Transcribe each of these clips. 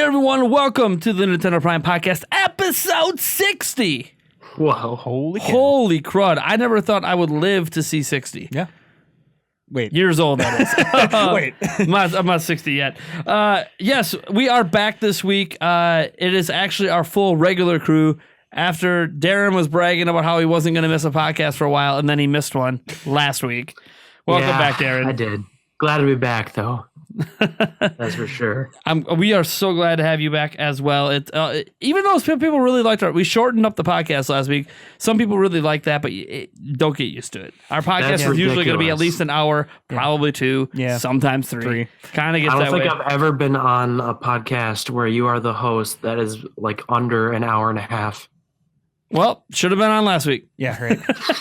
everyone. Welcome to the Nintendo Prime Podcast, episode 60. Whoa. Holy crud. I never thought I would live to see 60. Yeah. Wait. Years old, that is. Wait. I'm not 60 yet. Yes, we are back this week. It is actually our full regular crew after Darren was bragging about how he wasn't going to miss a podcast for a while, and then he missed one last week. Welcome back, Darren. I did. Glad to be back, though. That's for sure. We are so glad to have you back as well. Even though some people really liked we shortened up the podcast last week. Some people really like that, but don't get used to it. Our podcast is usually going to be at least an hour, probably two, sometimes three. Kind of gets that way. I don't think I've ever been on a podcast where you are the host that is like under an hour and a half. Well, should have been on last week. Yeah, right.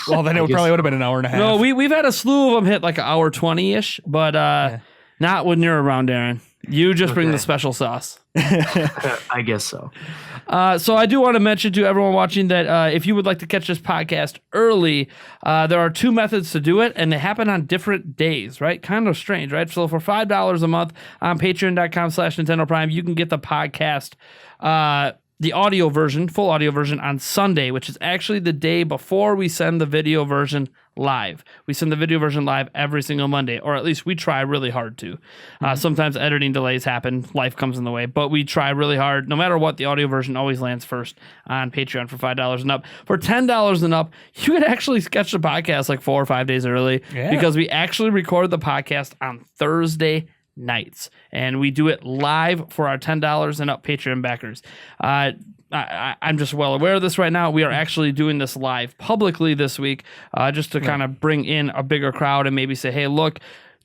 Well, then it probably would have been an hour and a half. No, we've had a slew of them hit like an hour 20-ish, but not when you're around, Darren. You just bring the special sauce. I guess so. So I do want to mention to everyone watching that if you would like to catch this podcast early, there are two methods to do it, and they happen on different days, right? Kind of strange, right? So for $5 a month on patreon.com/Nintendo Prime, you can get the podcast, the audio version, full audio version on Sunday, which is actually the day before we send the video version live. We send the video version live every single Monday, or at least we try really hard to. Sometimes editing delays happen, life comes in the way, but we try really hard. No matter what, the audio version always lands first on Patreon for $5 and up. For $10 and up, you could actually sketch the podcast like 4 or 5 days early because we actually record the podcast on Thursday nights, and we do it live for our $10 and up Patreon backers. I'm just well aware of this right now. We are actually doing this live publicly this week, just to kind of bring in a bigger crowd and maybe say, hey, look,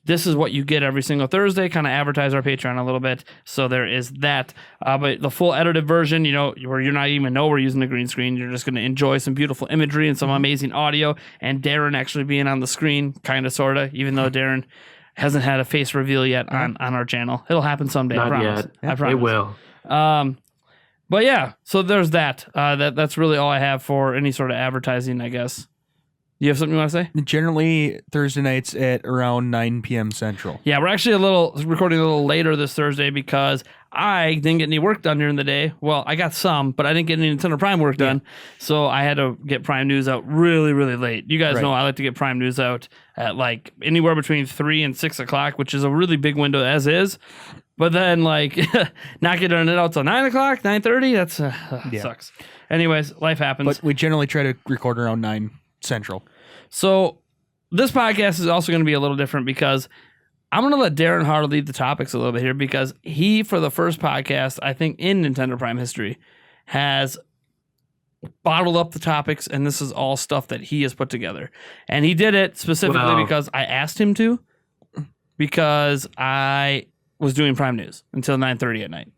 this is what you get every single Thursday, kind of advertise our Patreon a little bit. So there is that. But the full edited version, where you're not even know we're using a green screen, you're just going to enjoy some beautiful imagery and some amazing audio, and Darren actually being on the screen, kind of, sort of, even though Darren hasn't had a face reveal yet on our channel. It'll happen someday. Not I promise. yet. I promise. It will. But yeah, so there's that. That's really all I have for any sort of advertising, I guess. You have something you want to say? Generally, Thursday nights at around 9 p.m. Central. Yeah, we're actually recording a little later this Thursday because I didn't get any work done during the day. Well, I got some, but I didn't get any Nintendo Prime work done. So I had to get Prime News out really, really late. You guys know I like to get Prime News out at like anywhere between 3 and 6 o'clock, which is a really big window as is. But then, like, not getting it out till 9 o'clock, 9:30, that sucks. Anyways, life happens. But we generally try to record around 9 Central. So this podcast is also going to be a little different because I'm going to let Darren Harder lead the topics a little bit here, because he, for the first podcast, I think, in Nintendo Prime history, has bottled up the topics, and this is all stuff that he has put together. And he did it specifically because I asked him to, because I was doing Prime News until 9:30 at night.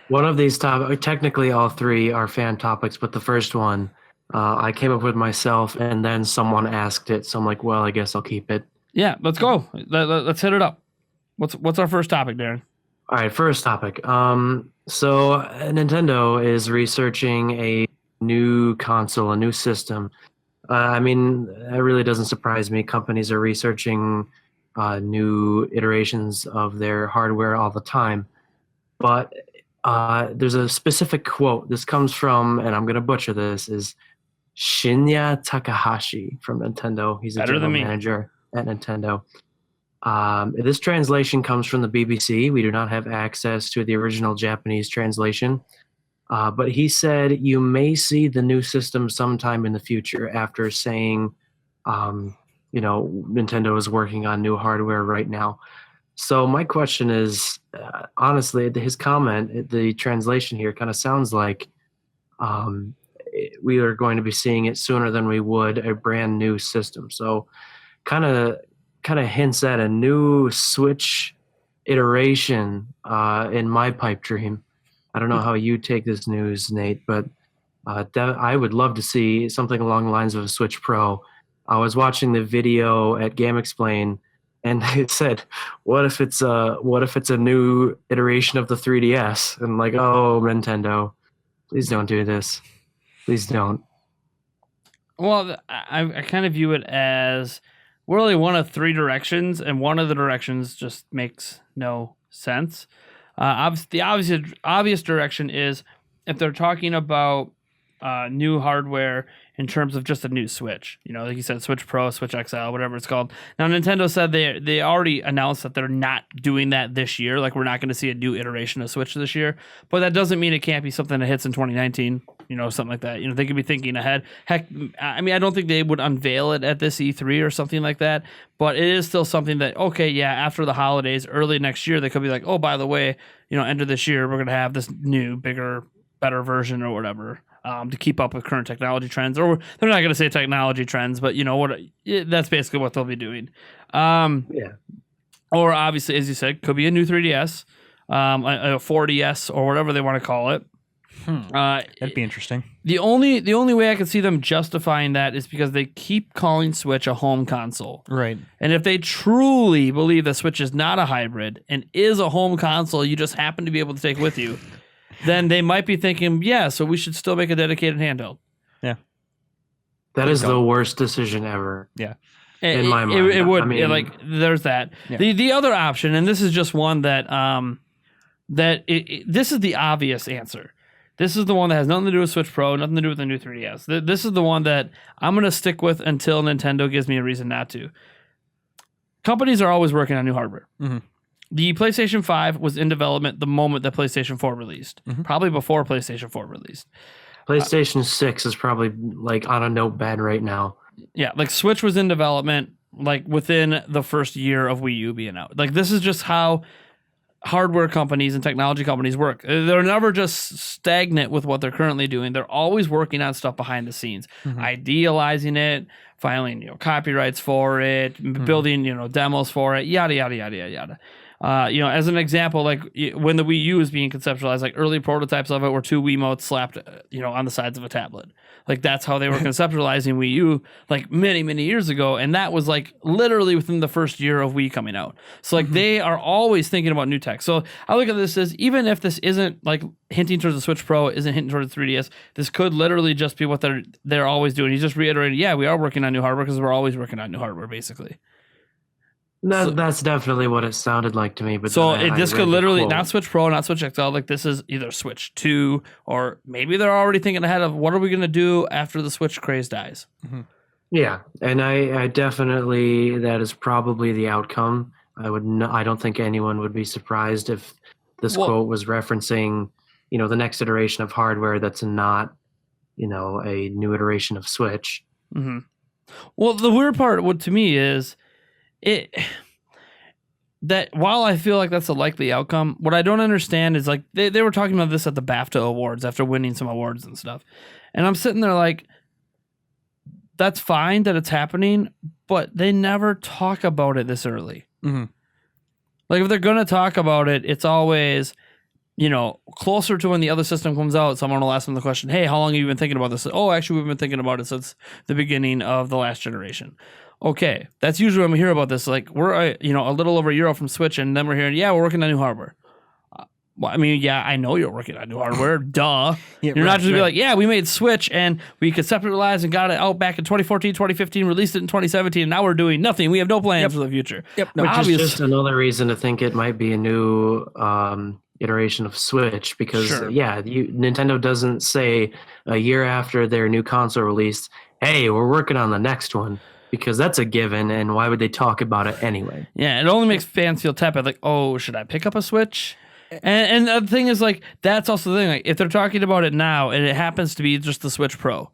One of these topics, technically all three are fan topics, but the first one I came up with myself, and then someone asked it, so I'm like, well, I guess I'll keep it. Yeah, let's go. Let's hit it up. What's our first topic, Darren? All right, first topic. So Nintendo is researching a new console, a new system. I mean, that really doesn't surprise me. Companies are researching new iterations of their hardware all the time. But there's a specific quote. This comes from, and I'm going to butcher this, is Shinya Takahashi from Nintendo. He's a general manager at Nintendo. This translation comes from the BBC. We do not have access to the original Japanese translation. But he said, you may see the new system sometime in the future, after saying, Nintendo is working on new hardware right now. So my question is, honestly, his comment, the translation here kind of sounds like we are going to be seeing it sooner than we would a brand new system. So kind of hints at a new Switch iteration in my pipe dream. I don't know how you take this news, Nate, but I would love to see something along the lines of a Switch Pro. I was watching the video at Game Explain, and it said, what if it's a new iteration of the 3DS? And like, oh, Nintendo, please don't do this. Please don't. Well, I kind of view it as we're only one of three directions, and one of the directions just makes no sense. The obvious direction is if they're talking about new hardware in terms of just a new Switch. Like you said, Switch Pro, Switch XL, whatever it's called. Now, Nintendo said they already announced that they're not doing that this year. Like, we're not going to see a new iteration of Switch this year. But that doesn't mean it can't be something that hits in 2019, something like that. They could be thinking ahead. Heck, I mean, I don't think they would unveil it at this E3 or something like that. But it is still something that, okay, yeah, after the holidays, early next year, they could be like, oh, by the way, end of this year, we're going to have this new, bigger, better version or whatever. To keep up with current technology trends, or they're not going to say technology trends, but that's basically what they'll be doing. Or obviously, as you said, could be a new 3DS, a 4DS, or whatever they want to call it. That'd be interesting. The only way I could see them justifying that is because they keep calling Switch a home console. Right. And if they truly believe that Switch is not a hybrid and is a home console you just happen to be able to take with you, then they might be thinking, yeah, so we should still make a dedicated handheld. Yeah. That is the worst decision ever. Yeah. In my mind. It would. There's that. Yeah. The other option, and this is just one that this is the obvious answer. This is the one that has nothing to do with Switch Pro, nothing to do with the new 3DS. This is the one that I'm going to stick with until Nintendo gives me a reason not to. Companies are always working on new hardware. Mm-hmm. The PlayStation 5 was in development the moment that PlayStation 4 released, probably before PlayStation 4 released. PlayStation 6 is probably like on a notepad right now. Yeah, like Switch was in development like within the first year of Wii U being out. Like, this is just how hardware companies and technology companies work. They're never just stagnant with what they're currently doing. They're always working on stuff behind the scenes, idealizing it, filing copyrights for it, building demos for it, yada yada yada yada yada. As an example, like when the Wii U was being conceptualized, like early prototypes of it were two Wiimotes slapped, on the sides of a tablet. Like, that's how they were conceptualizing Wii U, like many, many years ago. And that was like literally within the first year of Wii coming out. So like they are always thinking about new tech. So I look at this as, even if this isn't like hinting towards the Switch Pro, isn't hinting towards the 3DS, this could literally just be what they're always doing. He's just reiterating, yeah, we are working on new hardware because we're always working on new hardware, basically. That's definitely what it sounded like to me. But this could literally not Switch Pro, not Switch XL. Like, this is either Switch 2, or maybe they're already thinking ahead of what are we going to do after the Switch craze dies. Yeah, and I definitely, that is probably the outcome. I don't think anyone would be surprised if this quote was referencing, the next iteration of hardware that's not, a new iteration of Switch. Mm-hmm. Well, the weird part, to me, is that while I feel like that's a likely outcome, what I don't understand is, like, they were talking about this at the BAFTA Awards after winning some awards and stuff. And I'm sitting there like, that's fine that it's happening, but they never talk about it this early. Like, if they're going to talk about it, it's always, closer to when the other system comes out. Someone will ask them the question, hey, how long have you been thinking about this? Oh, actually, we've been thinking about it since the beginning of the last generation. Okay, that's usually when we hear about this. Like, we're a little over a year out from Switch, and then we're hearing, yeah, we're working on new hardware. Well, I mean, yeah, I know you're working on new hardware. Duh. Yeah, you're not just be like, yeah, we made Switch and we conceptualized and got it out back in 2014, 2015, released it in 2017, and now we're doing nothing. We have no plans for the future. Which is just another reason to think it might be a new iteration of Switch, because Nintendo doesn't say a year after their new console release, hey, we're working on the next one. Because that's a given, and why would they talk about it anyway? Yeah, it only makes fans feel tepid, like, oh, should I pick up a Switch? And the thing is, like, that's also the thing. Like, if they're talking about it now, and it happens to be just the Switch Pro,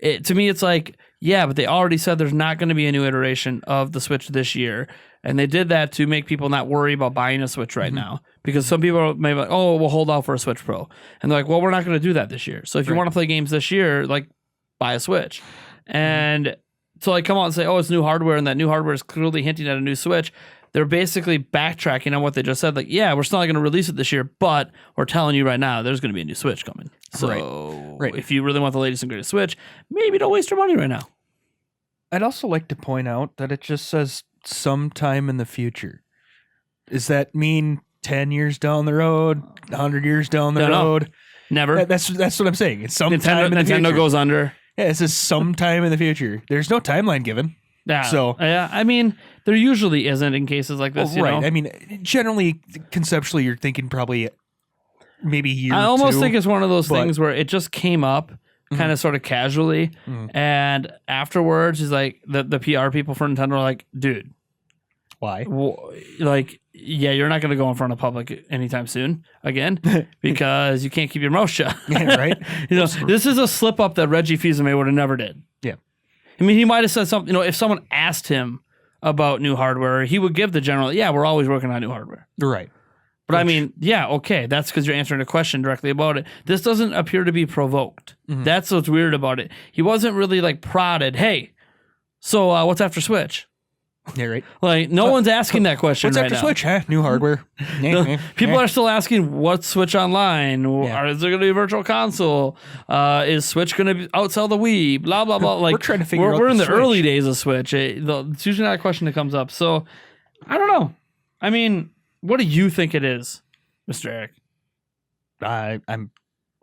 to me, it's like, yeah, but they already said there's not going to be a new iteration of the Switch this year, and they did that to make people not worry about buying a Switch right now, because some people may be like, oh, we'll hold out for a Switch Pro, and they're like, well, we're not going to do that this year. So if you want to play games this year, like, buy a Switch, and so, like, come out and say, oh, it's new hardware, and that new hardware is clearly hinting at a new Switch. They're basically backtracking on what they just said. Like, yeah, we're still not going to release it this year, but we're telling you right now there's going to be a new Switch coming. So if you really want the latest and greatest Switch, maybe don't waste your money right now. I'd also like to point out that it just says sometime in the future. Does that mean 10 years down the road, 100 years down the road? Never. That's what I'm saying. It's sometime in the future. Nintendo goes under. Yeah, it says sometime in the future. There's no timeline given. Yeah. So yeah, I mean, there usually isn't in cases like this. You right. know? I mean, generally, conceptually, you're thinking probably maybe a year. I almost two, think it's one of those but- things where it just came up kind of sort of casually, and afterwards, he's like the PR people for Nintendo are like, dude, why? Like, yeah, you're not going to go in front of public anytime soon again because you can't keep your mouth shut. Yeah, right. You know, this is a slip up that Reggie Fils-Aimé would have never did. Yeah. I mean, he might have said something. You know, if someone asked him about new hardware, he would give the general, yeah, we're always working on new hardware. Right. But I mean, yeah, okay, that's because you're answering a question directly about it. This doesn't appear to be provoked. That's what's weird about it. He wasn't really like prodded. Hey, so what's after Switch? Yeah, right. Like, no one's asking that question What's right after now. Switch? Huh? New hardware. People are still asking, what's Switch Online? Yeah. Or is there going to be a virtual console? Is Switch going to outsell the Wii? Blah, blah, blah. Like, We're trying to figure out we're in the the Switch. early days of Switch. It's usually not a question that comes up. So, I don't know. I mean, what do you think it is, Mr. Eric? I'm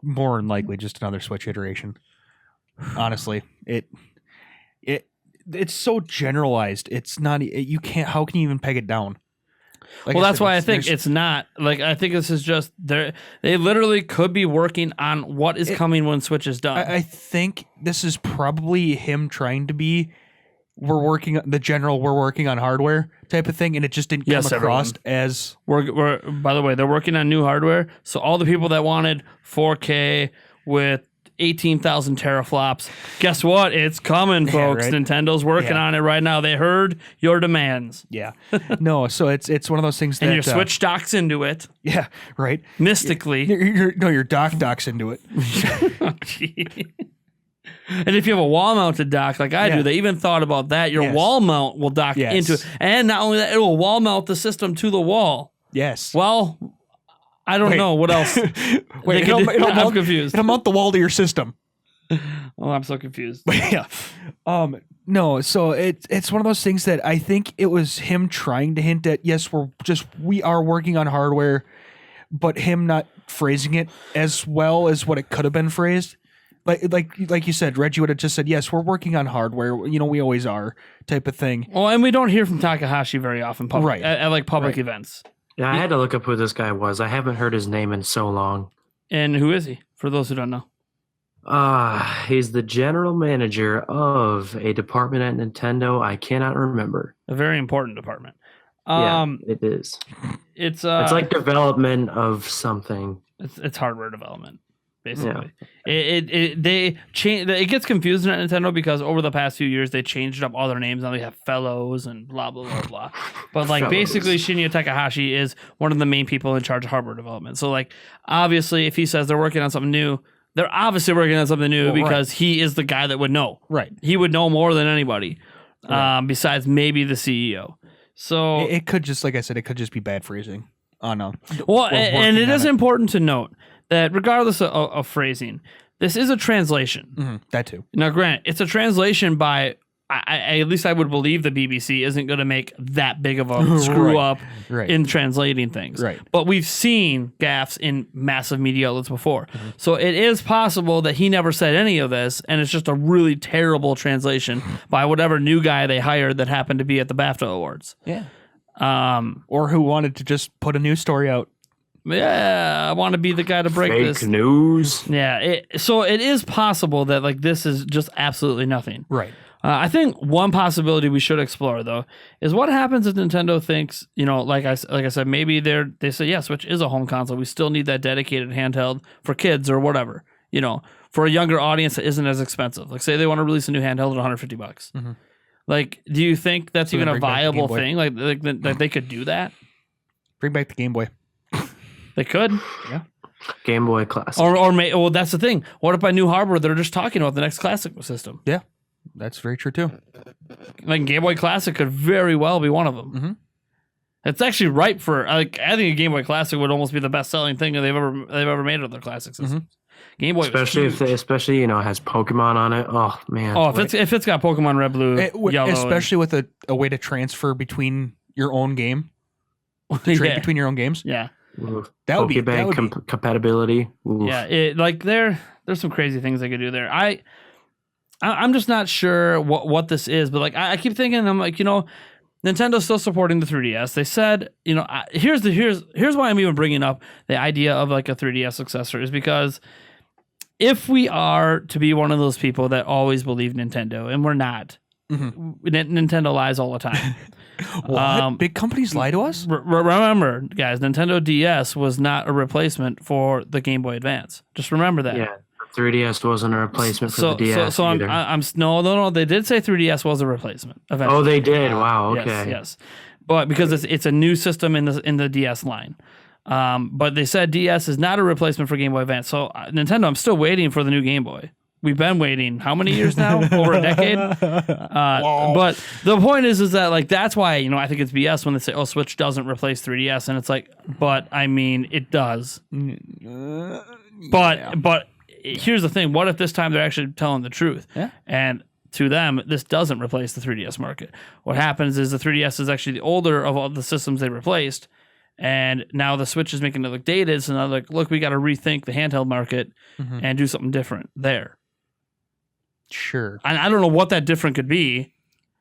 more than likely just another Switch iteration. Honestly, it's so generalized. It's not. You can't. How can you even peg it down? Like Well, I that's said, why I think there's- it's not. Like, I think this is just, they literally could be working on what is coming when Switch is done. I think this is probably him trying to be. We're working on hardware type of thing, and it just didn't Yes, come across everyone. as We're by the way, they're working on new hardware. So all the people that wanted 4K with 18,000 teraflops, guess what? It's coming, folks. right. Nintendo's working Yeah. on it right now. They heard your demands, yeah. No, so it's one of those things that and your Switch docks into it yeah, right. mystically. Your docks into it. And if you have a wall-mounted dock like I Yeah. do, they even thought about that. Your Yes. wall mount will dock Yes. into it, and not only that, it will wall mount the system to the wall. Yes. Well, I don't Wait. know what else. Wait, they could do. I'm mount, confused. it'll mount the wall to your system. Oh, I'm so confused. But yeah. No, so it's one of those things that I think it was him trying to hint at, yes, we are working on hardware, but him not phrasing it as well as what it could have been phrased. Like you said, Reggie would have just said, yes, we're working on hardware, you know, we always are, type of thing. Well, and we don't hear from Takahashi very often Right. at like public Right. events. Yeah, I had to look up who this guy was. I haven't heard his name in so long. And who is he? For those who don't know. He's the general manager of a department at Nintendo. I cannot remember. A very important department. Yeah, it is. It's It's like development of something. it's hardware development, basically. It gets confusing at Nintendo because over the past few years they changed up all their names. Now they have fellows and blah blah blah blah. But like Fellows. basically Shinya Takahashi is one of the main people in charge of hardware development. So like obviously if he says they're working on something new, they're obviously working on something new Well, right. because he is the guy that would know. Right. He would know more than anybody, Right. besides maybe the CEO. So It could just, like I said, it could just be bad phrasing. Oh, no. well, We're and it working is on important to note that regardless of phrasing, this is a translation. Mhm, that too. Now, granted, it's a translation by, at least I would believe the BBC isn't going to make that big of a screw up Right. in translating things. Right. But we've seen gaffes in massive media outlets before. Mm-hmm. So it is possible that he never said any of this, and it's just a really terrible translation by whatever new guy they hired that happened to be at the BAFTA Awards. Yeah. Or who wanted to just put a news story out. Yeah, I want to be the guy to break Fake this. news. Yeah, so it is possible that like this is just absolutely nothing. Right. I think one possibility we should explore though is what happens if Nintendo thinks, you know, like I said, maybe they say, yeah, Switch is a home console. We still need that dedicated handheld for kids or whatever, you know, for a younger audience that isn't as expensive. Like say they want to release a new handheld at $150. Mm-hmm. Like, do you think that's So even they a bring back the viable Game Boy. thing? Like that they could do that? Bring back the Game Boy. They could. Game Boy Classic. Well, that's the thing. What if by new hardware they're just talking about the next classic system? Yeah. That's very true too. Like Game Boy Classic could very well be one of them. Mm-hmm. It's actually ripe for like I think a Game Boy Classic would almost be the best selling thing they've ever made of their classic systems. Game Boy, especially you know, has Pokemon on it. Oh man. if it's got Pokemon Red, Blue, Yellow, especially with a way to transfer between your own game, to trade between your own games. Yeah, that would be compatibility. Oof. yeah. There's some crazy things they could do there. I'm just not sure what this is, but like I keep thinking, I'm like, Nintendo's still supporting the 3DS. They said, here's why I'm even bringing up the idea of like a 3DS successor is because if we are to be one of those people that always believe Nintendo, and we're not, Nintendo lies all the time. What? Big companies lie to us? Remember, guys, Nintendo DS was not a replacement for the Game Boy Advance. Just remember that. Yeah, the 3DS wasn't a replacement for the DS. So either. no. They did say 3DS was a replacement. Eventually. Oh, they did. Wow. Okay. Yes. But because it's a new system in the DS line. But they said DS is not a replacement for Game Boy Advance. So Nintendo, I'm still waiting for the new Game Boy. We've been waiting how many years now? Over a decade. But the point is that like that's why I think it's BS when they say Switch doesn't replace 3DS, and it's like, but I mean it does. But here's the thing: what if this time they're actually telling the truth? Yeah. And to them, this doesn't replace the 3DS market. What happens is the 3DS is actually the older of all the systems they replaced. And now the Switch is making it look dated. So now, like, look, we got to rethink the handheld market and do something different there. Sure. And I don't know what that different could be.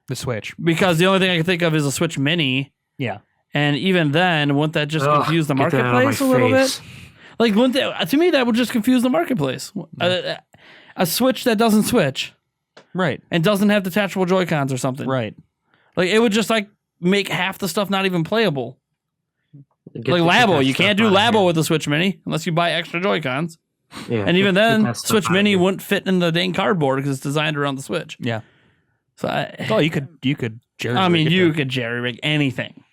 The Switch. Because the only thing I can think of is a Switch Mini. Yeah. And even then, wouldn't that just confuse the marketplace a little bit? Like, to me, that would just confuse the marketplace. A Switch that doesn't switch. Right. And doesn't have detachable Joy-Cons or something. Right. Like, it would just, like, make half the stuff not even playable. Like Labo, you can't do Labo with the Switch Mini unless you buy extra Joy-Cons. Yeah, and even then, Switch Mini wouldn't fit in the dang cardboard because it's designed around the Switch. Yeah. So you could jerry. I mean, you could jerry rig anything.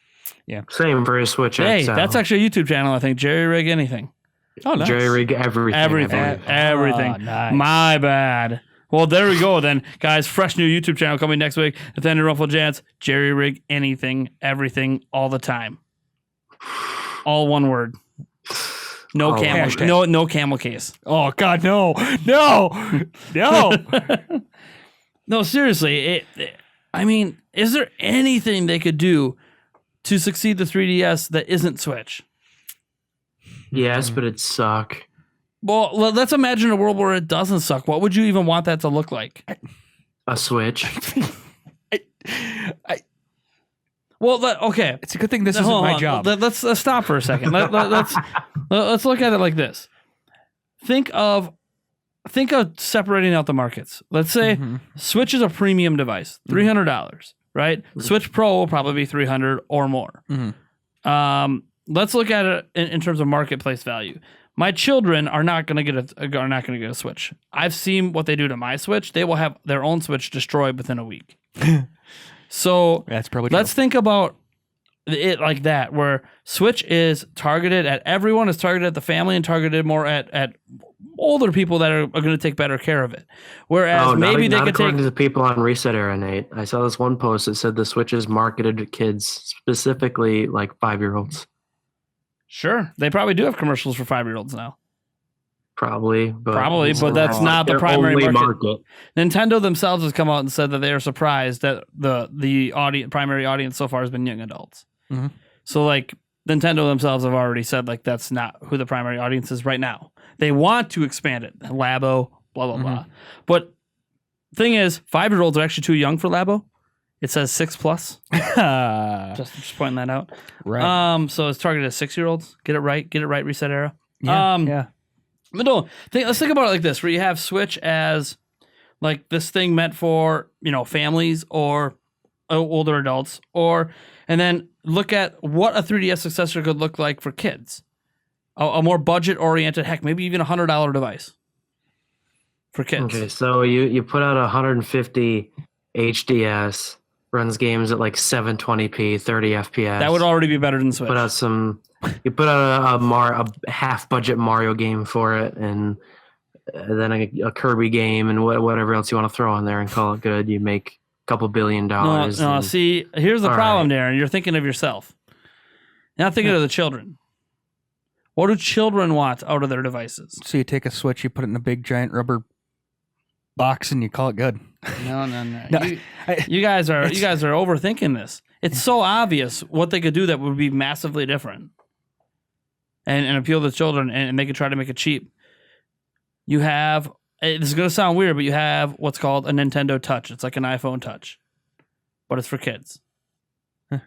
Yeah. Same for a Switch XL. Hey, that's actually a YouTube channel. I think jerry rig anything. Oh, nice. Jerry rig everything. Everything. Oh, nice. My bad. Well, there we go then, guys. Fresh new YouTube channel coming next week. Nathaniel Ruffle Jantz, jerry rig anything, everything, all the time. All one word. No camel. No camel case. Oh God, no. No, seriously. I mean, is there anything they could do to succeed the 3DS that isn't Switch? Yes, but it'd suck. Well, let's imagine a world where it doesn't suck. What would you even want that to look like? A Switch. Well, okay. It's a good thing this isn't my job. Let's stop for a second. Let's look at it like this. Think of separating out the markets. Let's say Switch is a premium device, $300, right? Switch Pro will probably be $300 or more. Let's look at it in terms of marketplace value. My children are not going to get a Switch. I've seen what they do to my Switch. They will have their own Switch destroyed within a week. So that's probably true. Let's think about it like that, where Switch is targeted at everyone, is targeted at the family, and targeted more at older people that are going to take better care of it. Whereas maybe they could take to the people on Reset Era, Nate. I saw this one post that said the Switch is marketed to kids, specifically like 5-year-olds. Sure, they probably do have commercials for 5-year-olds now. Probably, but that's not the primary market. Nintendo themselves has come out and said that they are surprised that the primary audience so far has been young adults. So like Nintendo themselves have already said like that's not who the primary audience is right now. They want to expand it, Labo, blah blah blah. But thing is, 5-year-olds are actually too young for Labo. It says 6+. just pointing that out. Right. So it's targeted at 6-year-olds. Get it right. Reset Era. Yeah. But no, let's think about it like this, where you have Switch as like this thing meant for, families or older adults, and then look at what a 3DS successor could look like for kids. A more budget-oriented, heck, maybe even $100 device for kids. Okay, so you put out 150 HDS, runs games at like 720p, 30 FPS. That would already be better than Switch. You put out a half-budget Mario game for it, and then a Kirby game, and whatever else you want to throw in there and call it good. You make a couple $1 billion. No, see, here's the problem, Darren. You're thinking of yourself. You're not thinking of the children. What do children want out of their devices? So you take a Switch, you put it in a big giant rubber box, and you call it good. No. You guys are overthinking this. It's so obvious what they could do that would be massively different. And appeal to children, and they could try to make it cheap. You have this is going to sound weird, but you have what's called a Nintendo Touch. It's like an iPhone Touch, but it's for kids. That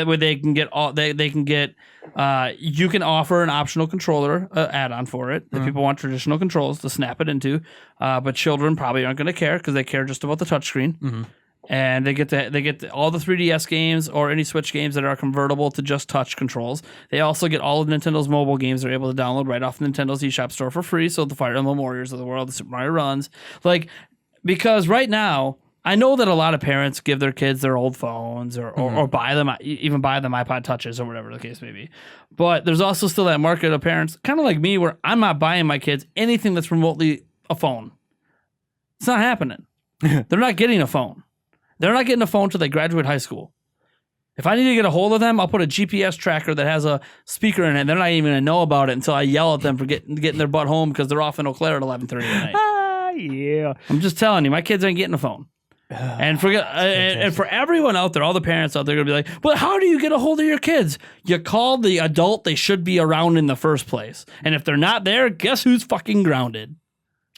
way they can get you can offer an optional controller add-on for it if people want traditional controls to snap it into, but children probably aren't going to care because they care just about the touchscreen. And they get all the 3DS games or any Switch games that are convertible to just touch controls. They also get all of Nintendo's mobile games they're able to download right off Nintendo's eShop store for free. So the Fire Emblem Warriors of the world, the Super Mario Runs, because right now I know that a lot of parents give their kids their old phones or buy them iPod Touches or whatever the case may be. But there's also still that market of parents, kind of like me, where I'm not buying my kids anything that's remotely a phone. It's not happening. They're not getting a phone. They're not getting a phone until they graduate high school. If I need to get a hold of them, I'll put a GPS tracker that has a speaker in it. They're not even going to know about it until I yell at them for getting their butt home because they're off in Eau Claire at 11:30 at night. Yeah. I'm just telling you, my kids ain't getting a phone. And for everyone out there, all the parents out there are going to be like, but how do you get a hold of your kids? You call the adult they should be around in the first place. And if they're not there, guess who's fucking grounded?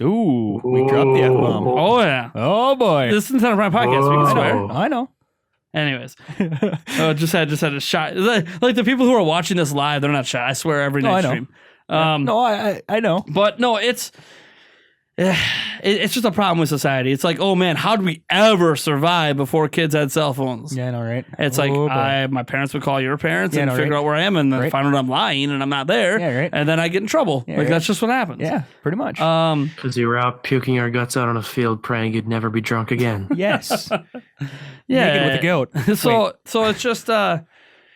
Ooh, we dropped the F-bomb. Oh, yeah. Oh, boy. This is Nintendo Prime Podcast. We can swear. I know. Anyways, just had a shot. Like the people who are watching this live, they're not shy. I swear every night stream. I know. But no, it's just a problem with society. It's like, oh man, how did we ever survive before kids had cell phones? Yeah, I know, right? It's my parents would call your parents and figure out where I am, and then find out I'm lying and I'm not there. Yeah, right. And then I get in trouble. That's just what happens. Yeah, pretty much. Because you were out puking our guts out on a field, praying you'd never be drunk again. Yes. Yeah. Naked with a goat. So it's just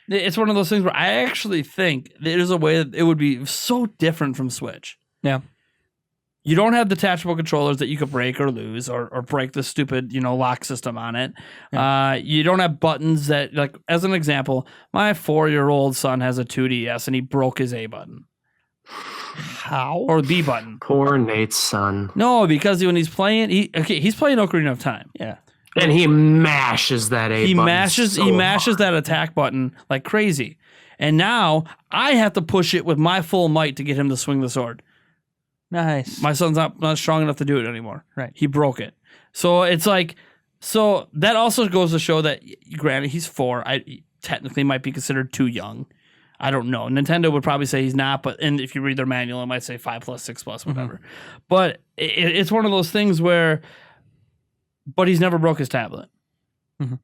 it's one of those things where I actually think there's a way that it would be so different from Switch. Yeah. You don't have detachable controllers that you could break or lose or break the stupid, lock system on it. Yeah. You don't have buttons that, like, as an example, my 4-year-old son has a 2DS and he broke his A button. How? Or B button. Poor Nate's son. No, because when he's playing, he's playing Ocarina of Time. Yeah. And he mashes that A button. He mashes that attack button like crazy. And now I have to push it with my full might to get him to swing the sword. Nice. My son's not strong enough to do it anymore. Right. He broke it. So it's like, so that also goes to show that, granted, he's 4. I technically might be considered too young. I don't know. Nintendo would probably say he's not, and if you read their manual, it might say 5+, 6+, whatever. Mm-hmm. But it's one of those things where, but he's never broke his tablet. Mm-hmm.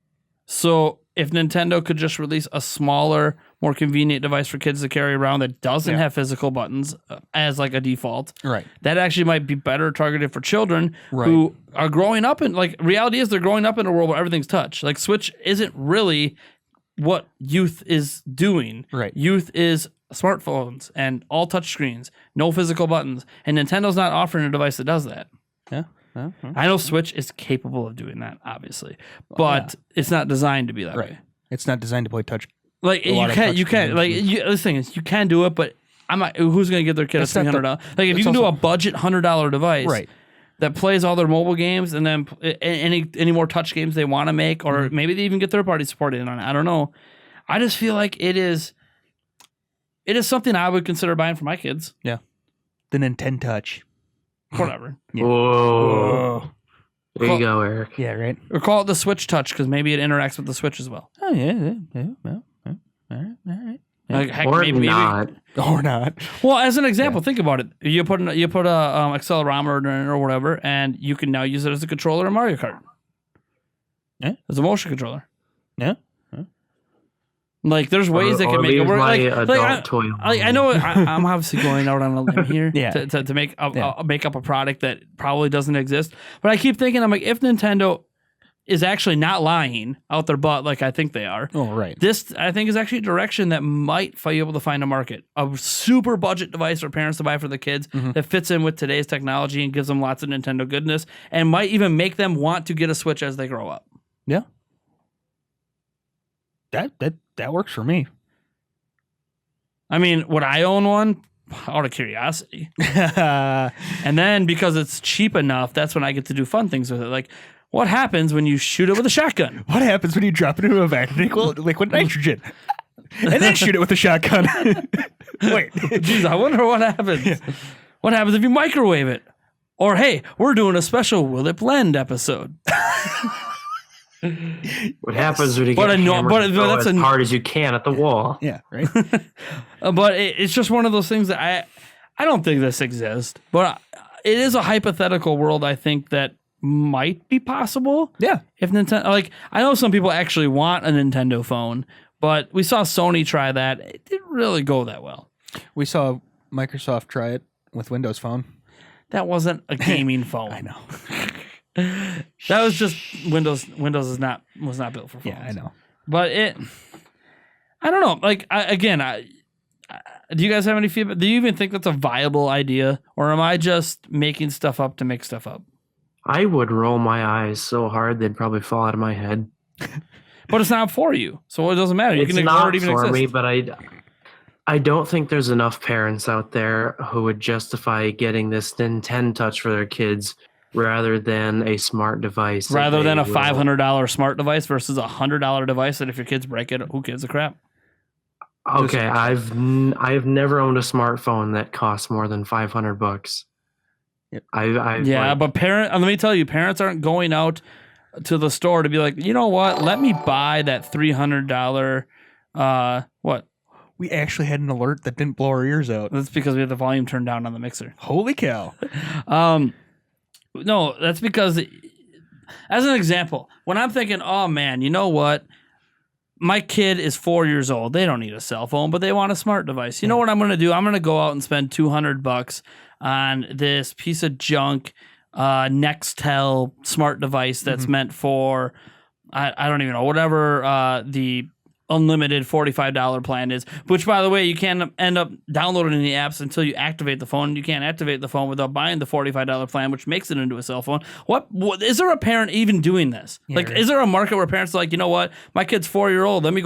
So if Nintendo could just release a smaller, more convenient device for kids to carry around that doesn't have physical buttons as like a default, right? That actually might be better targeted for children who are growing up in, like, reality is they're growing up in a world where everything's touch. Like, Switch isn't really what youth is doing. Right. Youth is smartphones and all touch screens, no physical buttons, and Nintendo's not offering a device that does that. Yeah. I know Switch is capable of doing that, obviously, but it's not designed to be that way. It's not designed to play touch. Like, you can't. Like, this thing is, you can do it, but I'm not. Who's going to give their kid a $300? Like, if you can do a budget $100 device, that plays all their mobile games, and then any more touch games they want to make, or maybe they even get third party support in on it. I don't know. I just feel like it is something I would consider buying for my kids. Yeah, the Nintendo Touch. Whatever. Yeah. Whoa. There you go, Eric. Yeah, right. Or call it the Switch Touch because maybe it interacts with the Switch as well. Oh, yeah. All right. Like, heck, or maybe not. Or not. Well, as an example, think about it. You put a accelerometer in it or whatever, and you can now use it as a controller in Mario Kart. Yeah. As a motion controller. Yeah. Like, there's ways that can make it work. I know I'm obviously going out on a limb here to make up a product that probably doesn't exist. But I keep thinking, I'm like, if Nintendo is actually not lying out their butt like I think they are, this, I think, is actually a direction that might be able to find a market. A super budget device for parents to buy for the kids that fits in with today's technology and gives them lots of Nintendo goodness and might even make them want to get a Switch as they grow up. Yeah. That works for me. I mean, would I own one? Out of curiosity. And then because it's cheap enough, that's when I get to do fun things with it. Like, what happens when you shoot it with a shotgun? What happens when you drop it into a vat of liquid nitrogen? And then shoot it with a shotgun. Wait. Jeez, I wonder what happens. Yeah. What happens if you microwave it? Or, hey, we're doing a special Will It Blend episode. What happens when you get hammered and throw as hard as you can at the wall? Yeah, right. But it's just one of those things that I don't think this exists. But it is a hypothetical world, I think, that might be possible. Yeah. If Nintendo, like, I know some people actually want a Nintendo phone, but we saw Sony try that. It didn't really go that well. We saw Microsoft try it with Windows Phone. That wasn't a gaming phone. I know. That was just Windows. Windows was not built for phones. Yeah, I know. But I don't know. Like, do you guys have any feedback? Do you even think that's a viable idea, or am I just making stuff up to make stuff up? I would roll my eyes so hard they'd probably fall out of my head. But it's not for you, so it doesn't matter. You can ignore it even for exists. me, but I don't think there's enough parents out there who would justify getting this Nintendo Touch for their kids rather than a smart device. Rather than a $500 smart device versus a $100 device that if your kids break it, who gives a crap? Okay, I've never owned a smartphone that costs more than $500. Yep. But let me tell you, parents aren't going out to the store to be like, you know what? Let me buy that $300. What? We actually had an alert that didn't blow our ears out. That's because we had the volume turned down on the mixer. Holy cow! No, that's because, as an example, when I'm thinking, oh man, you know what? My kid is 4 years old. They don't need a cell phone, but they want a smart device. You know what I'm going to do? I'm going to go out and spend $200 on this piece of junk Nextel smart device that's meant for, I don't even know, whatever the unlimited $45 plan is, which, by the way, you can't end up downloading the apps until you activate the phone. You can't activate the phone without buying the $45 plan, which makes it into a cell phone. What is there a parent even doing this? Yeah, like, right. Is there a market where parents are like, you know what, my kid's 4-year-old, let me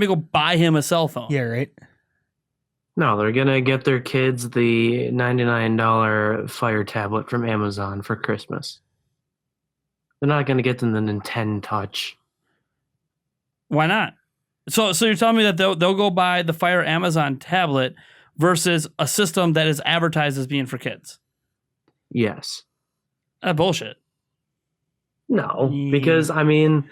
go buy him a cell phone? Yeah, right. No, they're gonna get their kids the $99 Fire tablet from Amazon for Christmas. They're not gonna get them the Nintendo Touch. Why not? So you're telling me that they'll go buy the Fire Amazon tablet versus a system that is advertised as being for kids? Yes. That's bullshit. No, because I mean,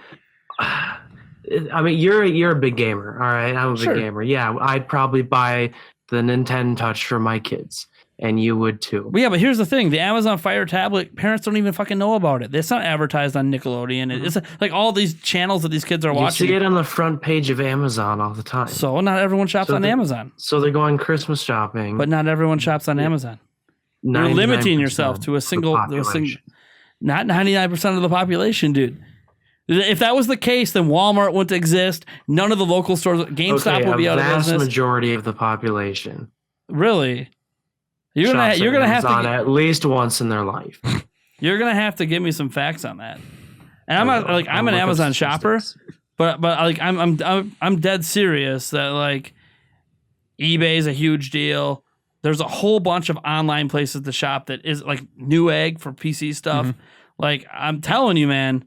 you're a big gamer, all right? I'm a big gamer. Yeah, I'd probably buy the Nintendo Touch for my kids, and you would too. Well, yeah, but here's the thing: the Amazon Fire tablet, parents don't even fucking know about it. It's not advertised on Nickelodeon. It's like all these channels that these kids are watching. You see it on the front page of Amazon all the time. So not everyone shops on Amazon. So they're going Christmas shopping, but not everyone shops on Amazon. You're limiting yourself to a single. Not 99% of the population, dude. If that was the case, then Walmart wouldn't exist. None of the local stores, GameStop would be out of business. A vast majority of the population. Really? You're gonna have to at least once in their life. You're gonna have to give me some facts on that. And I'm not like I'm an Amazon shopper, but like I'm dead serious that like eBay is a huge deal. There's a whole bunch of online places to shop that is like Newegg for PC stuff. Like I'm telling you, man,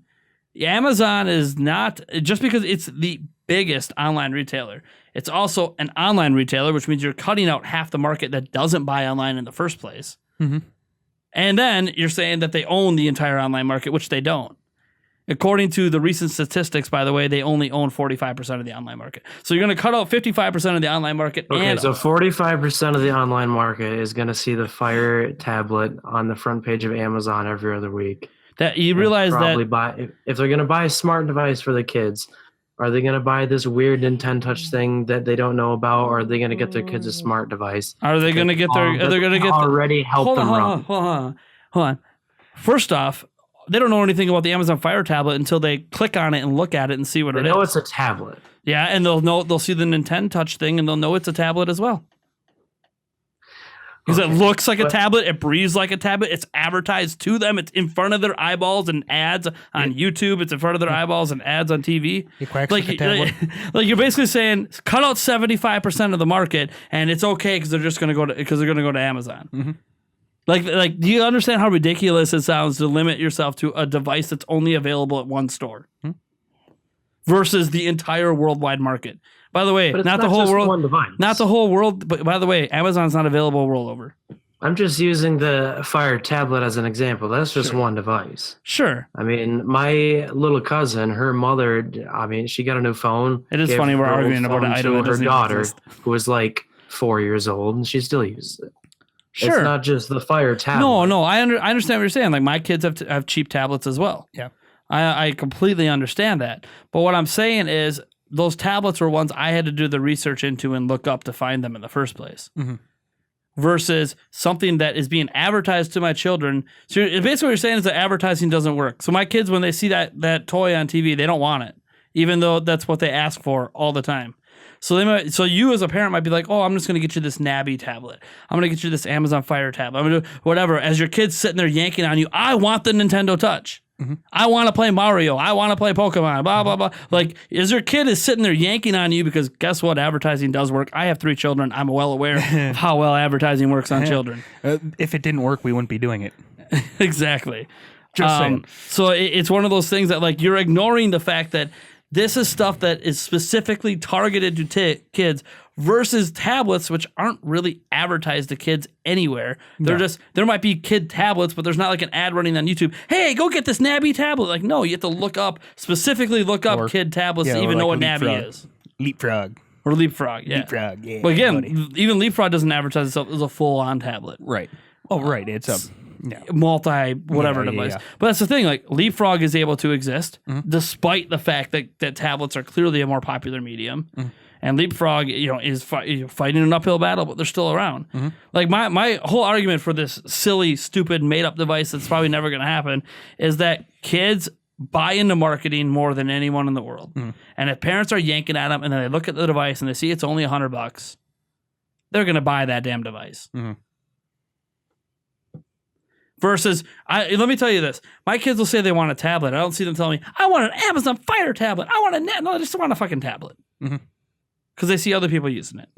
Amazon is not just because it's the biggest online retailer. It's also an online retailer, which means you're cutting out half the market that doesn't buy online in the first place. And then you're saying that they own the entire online market, which they don't. According to the recent statistics, by the way, they only own 45% of the online market. So you're going to cut out 55% of the online market. Okay, so 45% of the online market is going to see the Fire tablet on the front page of Amazon every other week. That you realize that if they're going to buy a smart device for the kids, are they going to buy this weird Nintendo Touch thing that they don't know about, or are they going to get their kids a smart device? Are they going to get their? Are they going to get already help them run? Hold on. First off, they don't know anything about the Amazon Fire tablet until they click on it and look at it and see what it is. They know it's a tablet. Yeah, and they'll see the Nintendo Touch thing and they'll know it's a tablet as well. Because it looks like a tablet, it breathes like a tablet, it's advertised to them, it's in front of their eyeballs and ads on YouTube, it's in front of their eyeballs and ads on TV. Like a tablet. Like you're basically saying, cut out 75% of the market, and it's okay because they're just going to go to Amazon. Like, do you understand how ridiculous it sounds to limit yourself to a device that's only available at one store versus the entire worldwide market? By the way, not the whole world. Not the whole world, but by the way, Amazon's not available world over. I'm just using the Fire tablet as an example. That's just one device. Sure. I mean, my little cousin, her mother, I mean, she got a new phone. It is gave funny we're her old arguing about an phone item to that her doesn't even daughter, exist. who was like 4 years old, and she still uses it. Sure. It's not just the Fire tablet. No, I understand what you're saying. Like my kids have cheap tablets as well. Yeah. I completely understand that. But what I'm saying is those tablets were ones I had to do the research into and look up to find them in the first place. Mm-hmm. Versus something that is being advertised to my children. So basically what you're saying is that advertising doesn't work. So my kids, when they see that toy on TV, they don't want it, even though that's what they ask for all the time. So you as a parent might be like, oh, I'm just going to get you this Nabby tablet. I'm going to get you this Amazon Fire tablet. I'm going to do whatever. As your kid's sitting there yanking on you, I want the Nintendo Touch. Mm-hmm. I want to play Mario. I want to play Pokemon, blah, blah, blah. Like, as your kid is sitting there yanking on you because guess what? Advertising does work. I have 3 children. I'm well aware of how well advertising works on children. If it didn't work, we wouldn't be doing it. Exactly. Just saying. So it's one of those things that, like, you're ignoring the fact that this is stuff that is specifically targeted to kids versus tablets, which aren't really advertised to kids anywhere. There might be kid tablets, but there's not like an ad running on YouTube. Hey, go get this Nabby tablet. Like, no, you have to specifically look up kid tablets to even know what Nabby is. Leapfrog. Or Leapfrog, yeah. Leapfrog, yeah. But again, buddy. even Leapfrog doesn't advertise itself as a full-on tablet. Right. Oh, right. It's a multi-whatever Yeah, device. yeah. But that's the thing, like, Leapfrog is able to exist despite the fact that tablets are clearly a more popular medium. And Leapfrog, is fighting an uphill battle, but they're still around. Like, my whole argument for this silly, stupid, made-up device that's probably never going to happen is that kids buy into marketing more than anyone in the world. And if parents are yanking at them and then they look at the device and they see it's only $100, they're going to buy that damn device. Versus, let me tell you this. My kids will say they want a tablet. I don't see them telling me, I want an Amazon Fire tablet. No, I just want a fucking tablet. Because they see other people using it.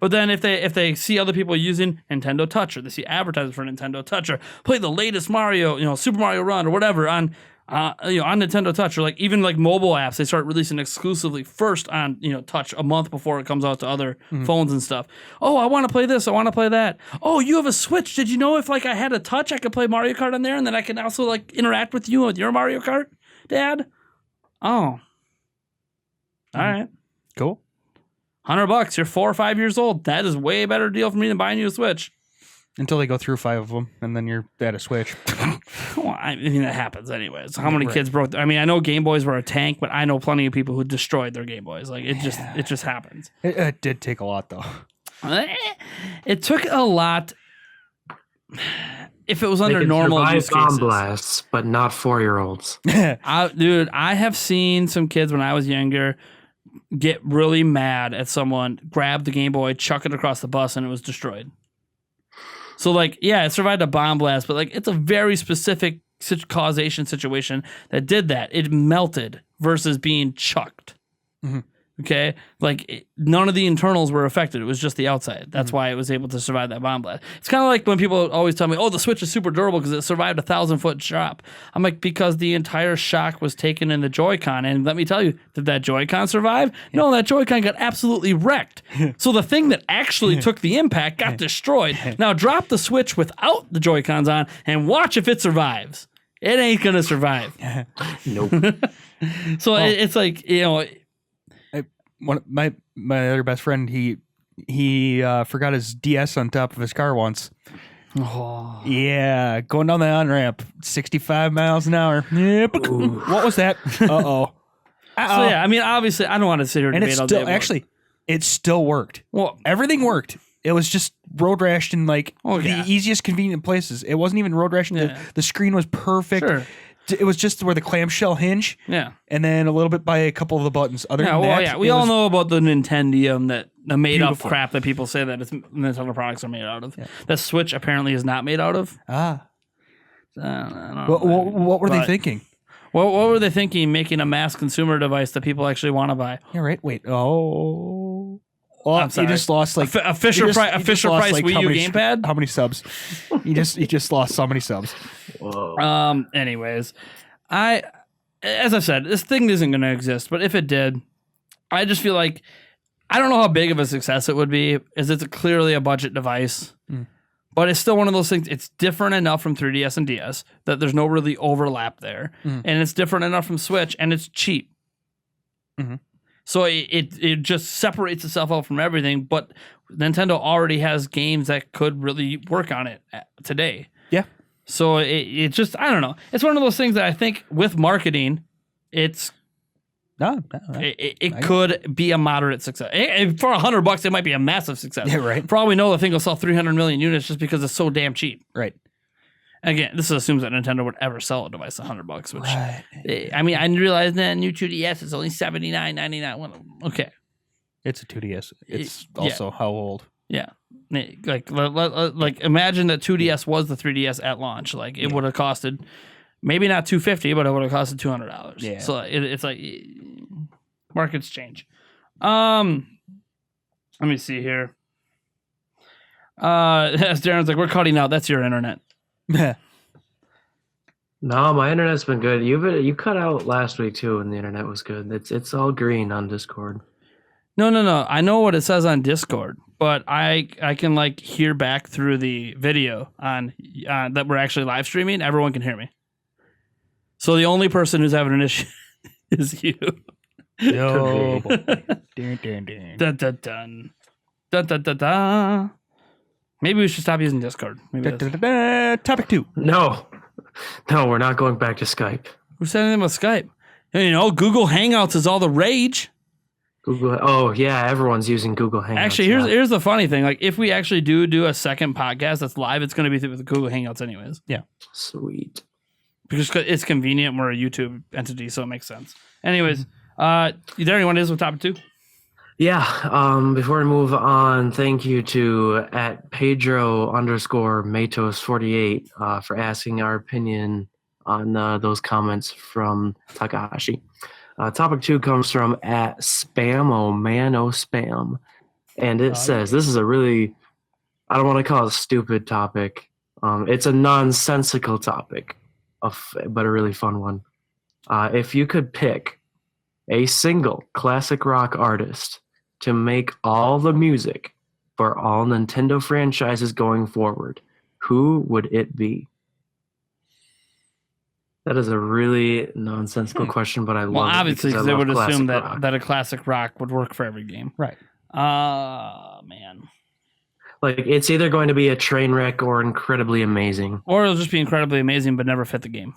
But then if they see other people using Nintendo Touch, or they see advertisements for Nintendo Touch, or play the latest Mario, Super Mario Run or whatever on Nintendo Touch, or like even like mobile apps, they start releasing exclusively first on Touch a month before it comes out to other phones and stuff. Oh, I want to play this. I want to play that. Oh, you have a Switch. Did you know if like I had a Touch, I could play Mario Kart on there, and then I can also like interact with you with your Mario Kart, Dad? Oh, all right, cool. $100. You're 4 or 5 years old. That is way better deal for me than buying you a Switch. Until they go through 5 of them, and then you're at a Switch. Well, I mean, that happens anyways. How many kids broke? I mean, I know Game Boys were a tank, but I know plenty of people who destroyed their Game Boys. Like, it just happens. It did take a lot, though. It took a lot. If it was under They can normal survive use bomb cases. blasts, but not 4-year-olds. Dude, I have seen some kids when I was younger get really mad at someone, grab the Game Boy, chuck it across the bus, and it was destroyed. So, like, yeah, it survived a bomb blast, but, like, it's a very specific causation situation that did that. It melted versus being chucked. Okay? Like, none of the internals were affected. It was just the outside. That's why it was able to survive that bomb blast. It's kind of like when people always tell me, oh, the Switch is super durable because it survived a 1,000-foot drop. I'm like, because the entire shock was taken in the Joy-Con. And let me tell you, did that Joy-Con survive? Yeah. No, that Joy-Con got absolutely wrecked. So the thing that actually took the impact got destroyed. Now drop the Switch without the Joy-Cons on and watch if it survives. It ain't going to survive. Nope. So it's like, One my other best friend, he forgot his DS on top of his car once. Oh. Yeah, going down the on ramp, 65 miles an hour. Yeah, what was that? Uh-oh. So yeah, I mean, obviously, I don't want to sit here and And debate it all still day. actually, it still worked. Well, Everything worked. It was just road rashed in like yeah. the easiest convenient places. It wasn't even road rashed. Yeah. The screen was perfect. Sure. It was just where the clamshell hinge. Yeah. And then a little bit by a couple of the buttons. Other than that, we all know about the Nintendium, that the made up beautiful. crap that people say that Nintendo products are made out of. Yeah. That Switch apparently is not made out of. I don't know. What were they thinking? What were they thinking, making a mass consumer device that people actually want to buy? Yeah, right. Wait. Oh. I'm sorry. You just lost like a Fisher Price Wii U gamepad. How many subs? You just lost so many subs. Whoa. Anyways, as I said, this thing isn't going to exist. But if it did, I just feel like I don't know how big of a success it would be, as it's clearly a budget device. But it's still one of those things. It's different enough from 3DS and DS that there's no really overlap there. And it's different enough from Switch, and it's cheap. So it just separates itself out from everything. But Nintendo already has games that could really work on it today. Yeah. So it just, I don't know. It's one of those things that I think with marketing, it could be a moderate success. For $100, it might be a massive success. Yeah, right. For all we know, the thing will sell 300 million units just because it's so damn cheap. Right. Again, this assumes that Nintendo would ever sell a device $100, which Right. I mean, I realize that new 2DS is only $79.99. Well, okay, It's a 2DS. It's also how old? yeah, like imagine that 2DS was the 3DS at launch. Like it would have costed maybe not $250, but it would have costed $200. Yeah. So it's like markets change. Let me see here. As Darren's like, we're cutting out. That's your internet. No, my internet's been good. You cut out last week too, and the internet was good. It's all green on Discord. No. I know what it says on Discord, but I can like hear back through the video on that we're actually live streaming. Everyone can hear me. So the only person who's having an issue is you. Yo, boy. Dun, dun, dun. Dun, dun, dun, dun. Maybe we should stop using Discord. Maybe that's- Topic 2. No, we're not going back to Skype. Who said anything about Skype? You know, Google Hangouts is all the rage. Google. Oh yeah, everyone's using Google Hangouts. Actually, here's the funny thing. Like, if we actually do a second podcast that's live, it's going to be through the Google Hangouts anyways. Yeah. Sweet. Because it's convenient. We're a YouTube entity, so it makes sense. Anyways, there anyone is with topic 2? Yeah. Before we move on, thank you to @Pedro_Matos48 for asking our opinion on those comments from Takahashi. Topic 2 comes from @SpamOManoSpam, and it says this is a really, I don't want to call it a stupid topic. It's a nonsensical topic, but a really fun one. If you could pick a single classic rock artist to make all the music for all Nintendo franchises going forward, who would it be? That is a really nonsensical question, but I love it. Well, obviously, because they would assume rock. that a classic rock would work for every game. Right. Man. Like, it's either going to be a train wreck or incredibly amazing. Or it'll just be incredibly amazing, but never fit the game.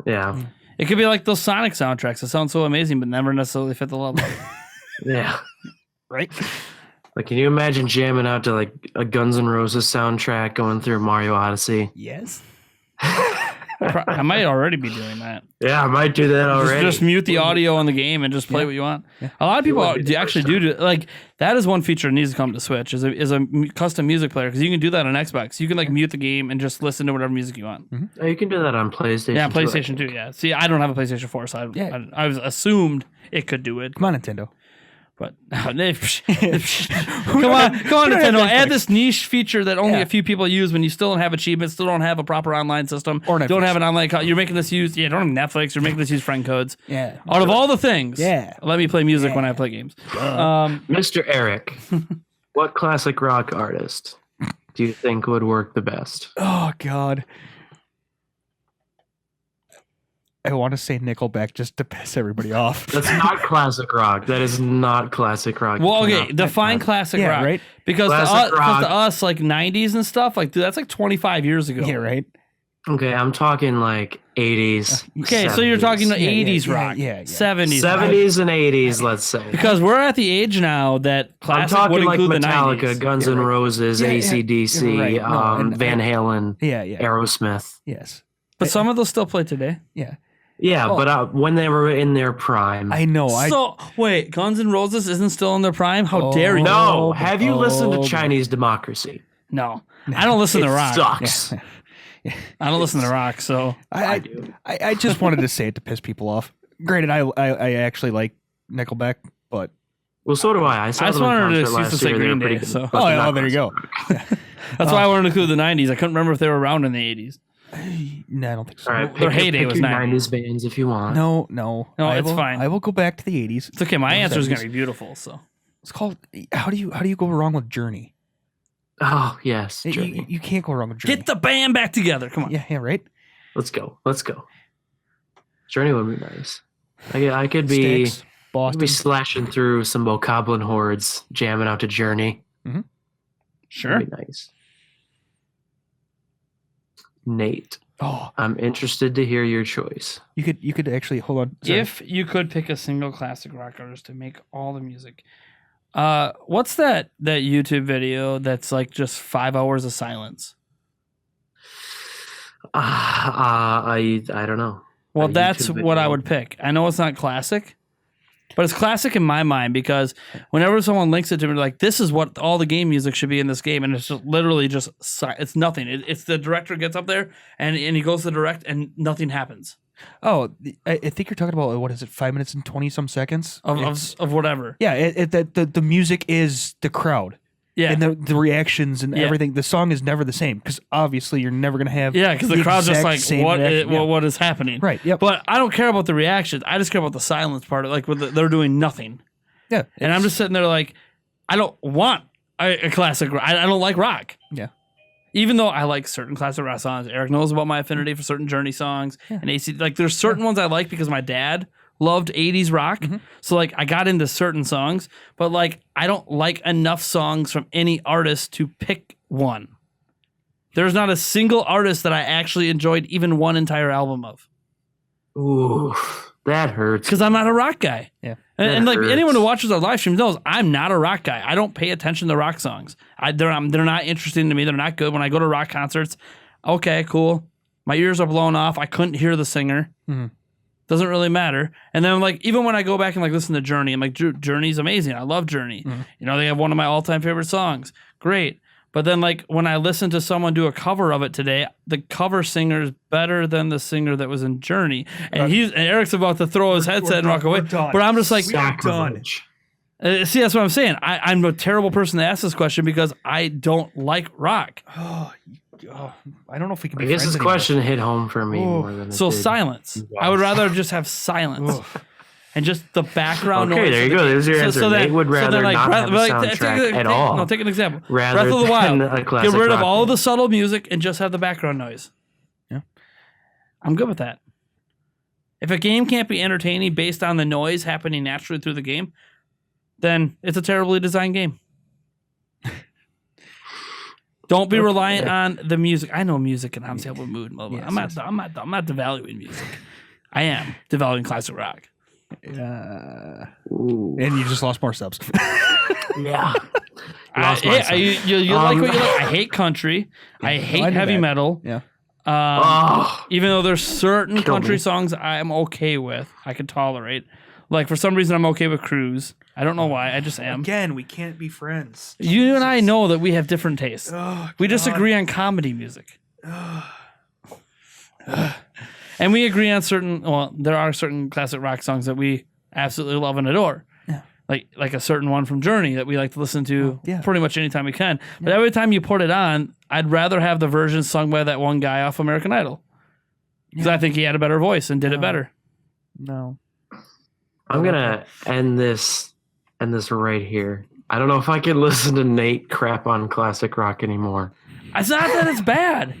Yeah. It could be like those Sonic soundtracks that sound so amazing, but never necessarily fit the level. Yeah. Right. Like, can you imagine jamming out to like a Guns N' Roses soundtrack going through Mario Odyssey? Yes. I might already be doing that. Yeah, I might do that already. Just mute the audio on the game and just play what you want. Yeah. A lot of people actually do like that. Is one feature that needs to come to Switch is a custom music player, because you can do that on Xbox. You can like mute the game and just listen to whatever music you want. Oh, you can do that on PlayStation. Yeah, PlayStation 2. Yeah. See, I don't have a PlayStation 4, so I was assumed it could do it. Come on, Nintendo. But come on, Nintendo, add this niche feature that only a few people use when you still don't have achievements, still don't have a proper online system, or don't have an online. You're making this use. Yeah, don't have Netflix. You're making this use friend codes. Yeah. Out of all the things, let me play music when I play games. Mr. Eric, what classic rock artist do you think would work the best? Oh God. I want to say Nickelback just to piss everybody off. That's not classic rock. That is not classic rock. Well, okay, define classic rock. Right? Because to us, like 90s and stuff, like dude, that's like 25 years ago. Yeah, right. Okay, I'm talking like 80s. Okay, 70s. so you're talking 80s rock. 70s. 70s and 80s, let's say. Because we're at the age now that classic would like include Metallica, the 90s. Guns N' Roses, AC/DC, Van Halen, Aerosmith. Yes. But some of those still play today. Yeah. Yeah, but when they were in their prime. I know. So, wait, Guns N' Roses isn't still in their prime? How dare you? No. Have you listened to Chinese Democracy? No. I don't listen to rock. It sucks. I don't listen to rock, so. I do. I just wanted to say it to piss people off. Granted, I actually like Nickelback, but. Well, so do I. I just wanted to excuse to say Green Day. So. There you go. That's why I wanted to include the 90s. I couldn't remember if they were around in the 80s. No, I don't think so. All right, Their heyday was 90s bands if you want. No, it's fine. I will go back to the 80s. It's okay. My answer is going to be beautiful. So it's called. How do you go wrong with Journey? Oh yes, You, Journey. you can't go wrong with Journey. Get the band back together. Come on. Yeah, right. Let's go. Journey would be nice. I could be Styx, I could Boston. be slashing through some Bokoblin hordes, jamming out to Journey. Sure. That'd be nice. Nate, Oh, I'm interested to hear your choice. you could actually hold on. Sorry. If you could pick a single classic rock artist to make all the music, what's that YouTube video that's like just 5 hours of silence? I don't know. Well, A that's YouTube what I video. would pick. I know it's not classic, but it's classic in my mind because whenever someone links it to me, like this is what all the game music should be in this game, and it's just literally just it's nothing. It's the director gets up there and he goes to direct and nothing happens Oh, I think you're talking about what is it? 5 minutes and 20 some seconds of whatever. Yeah, the music is the crowd. Yeah, And the reactions and Yeah. everything. The song is never the same because obviously you're never gonna have. yeah, because the crowd's just exact like same what reaction. Yeah. what is happening? Right. Yep. But I don't care about the reactions. I just care about the silence part. Like they're doing nothing, Yeah. and I'm just sitting there like I don't want a classic. I don't like rock. Yeah. Even though I like certain classic rock songs, Eric knows about my affinity for certain Journey songs and AC. Like, there's certain ones I like because my dad loved 80s rock. So, like, I got into certain songs, but, like, I don't like enough songs from any artist to pick one. There's not a single artist that I actually enjoyed even one entire album of Ooh, that hurts. because I'm not a rock guy. Yeah. And like hurts. anyone who watches our live streams knows, I'm not a rock guy. I don't pay attention to rock songs. They're not interesting to me. They're not good. When I go to rock concerts, okay, cool. My ears are blown off. I couldn't hear the singer. Doesn't really matter. And then like even when I go back and like listen to Journey, I'm like, Journey's amazing. I love Journey. You know, they have one of my all-time favorite songs. Great. But then like when I listen to someone do a cover of it today, the cover singer is better than the singer that was in Journey. And Eric's about to throw his headset and walk away. done. But I'm just like, Sacrilege. see, that's what I'm saying. I'm a terrible person to ask this question because I don't like rock. Oh, I don't know if we can be I guess friends this anymore. question hit home for me more than it So did. silence. I would rather just have silence. And just the background Okay, noise. there you go. There's your answer. Nate would rather not have a soundtrack at all. No, take an example. Rather Breath of the than Wild. a classic Get rid of rock all band. the subtle music and just have the background noise. Yeah. I'm good with that. If a game can't be entertaining based on the noise happening naturally through the game, then it's a terribly designed game. Don't be reliant on the music. I know music can help with mood. Yes, I'm not devaluing music. I am devaluing classic rock. Ooh. And you just lost more subs. Yeah. Lost my son. You like what you like. I hate country. I hate I knew heavy that. metal. Yeah. Oh, Even though there's certain Kill country me. songs I'm okay with, I can tolerate. Like for some reason I'm okay with Cruise. I don't know why. I just am. Again, we can't be friends. You and I know that we have different tastes. Oh, We disagree on comedy music. And we agree on certain, well, there are certain classic rock songs that we absolutely love and adore. Yeah. Like a certain one from Journey that we like to listen to yeah. pretty much anytime we can. But every time you put it on, I'd rather have the version sung by that one guy off American Idol. Because I think he had a better voice and did it better. No. I'm gonna end this right here. I don't know if I can listen to Nate crap on classic rock anymore. It's not that it's bad.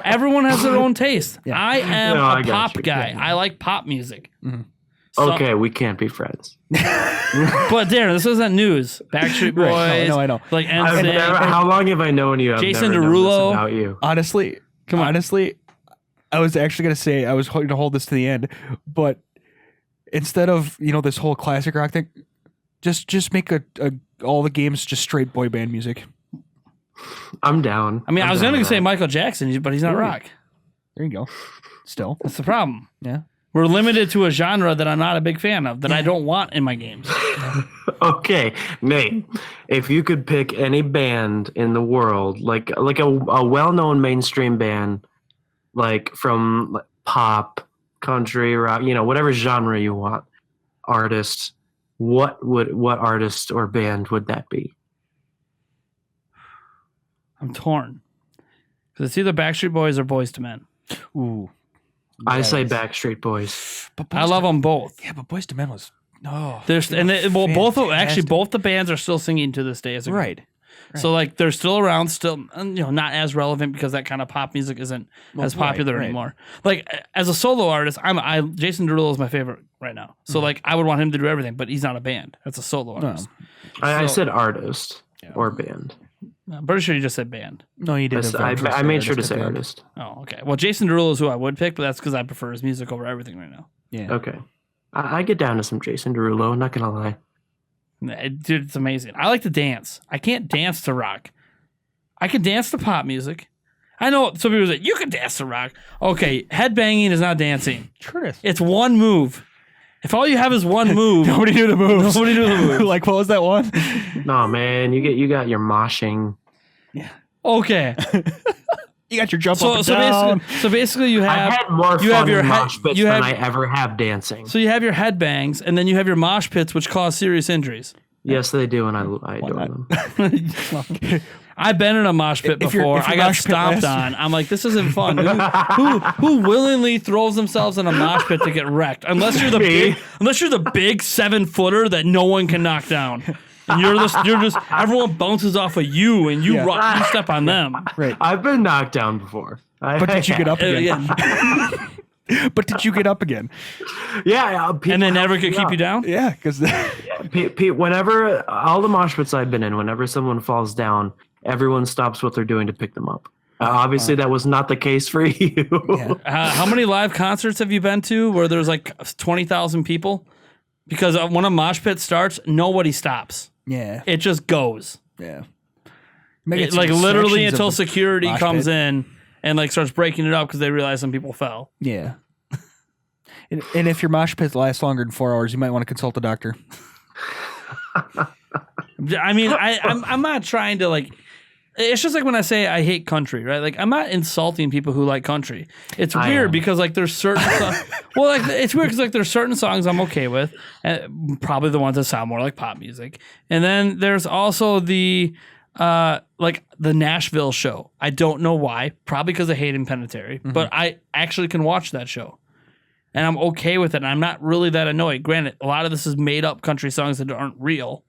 Everyone has their own taste. Yeah. I am No, I a got pop you. guy. I like pop music. Okay, we can't be friends. But Darren, this isn't news. Backstreet Boys. Right. No, I know. Like I've NSYNC. never, how long have I known you? I've Jason never known this Derulo. about you. Honestly, I was actually gonna say I was going to hold this to the end, but instead of this whole classic rock thing, just make a all the games just straight boy band music. I'm down. I mean, I was down going to with say that. Michael Jackson, but he's not rock. There you go. Still, That's the problem. yeah. We're limited to a genre that I'm not a big fan of, that I don't want in my games. Okay, Nate, if you could pick any band in the world, like a well-known mainstream band, like from pop, country, rock, whatever genre you want, artist, what artist or band would that be? I'm torn. Because it's either Backstreet Boys or Boys to Men. Ooh. I say Yes. Backstreet Boys. But I love them both. Yeah, but Boys to Men was Both the bands are still singing to this day as a group. right. So like they're still around, still not as relevant because that kind of pop music isn't as popular anymore. Like as a solo artist, Jason Derulo is my favorite right now. So like I would want him to do everything, but he's not a band. That's a solo artist. I said artist or band. I'm pretty sure you just said band. No, you didn't. I made sure to say artist. Oh, okay. Well, Jason Derulo is who I would pick, but that's because I prefer his music over everything right now. Yeah. Okay. I get down to some Jason Derulo, not gonna lie. Dude, it's amazing. I like to dance. I can't dance to rock. I can dance to pop music. I know some people say, you can dance to rock. Okay, headbanging is not dancing. Curtis. It's one move. If all you have is one move. Nobody knew the moves. Nobody knew the moves. Like, what was that one? No, man, you got your moshing. Yeah. Okay. You got your jump up and down. Basically, you have. I've had more fun in mosh pits than I ever have dancing. So you have your headbangs, and then you have your mosh pits, which cause serious injuries. Yes, they do, and I adore them. I've been in a mosh pit before. I got stomped on. I'm like, this isn't fun. Who willingly throws themselves in a mosh pit to get wrecked? Unless you're the big 7-footer that no one can knock down. And you're just everyone bounces off of you and you step on them. Right. I've been knocked down before. But did you get up again? But did you get up again? Yeah. And they never could keep you down? Yeah, because whenever all the mosh pits I've been in, whenever someone falls down, everyone stops what they're doing to pick them up. Obviously, that was not the case for you. Yeah. How many live concerts have you been to where there's like 20,000 people? Because when a mosh pit starts, nobody stops. Yeah. It just goes. Yeah. Like literally until security comes in and like starts breaking it up because they realize some people fell. Yeah. And if your mosh pit lasts longer than 4 hours, you might want to consult a doctor. I mean, I'm not trying to like. It's just like when I say I hate country, right? Like I'm not insulting people who like country. It's weird because like there's certain it's weird because like there's certain songs I'm okay with, probably the ones that sound more like pop music. And then there's also the like the Nashville show. I don't know why, probably because of Hayden Panettiere, but I actually can watch that show. And I'm okay with it. And I'm not really that annoyed. Granted, a lot of this is made up country songs that aren't real.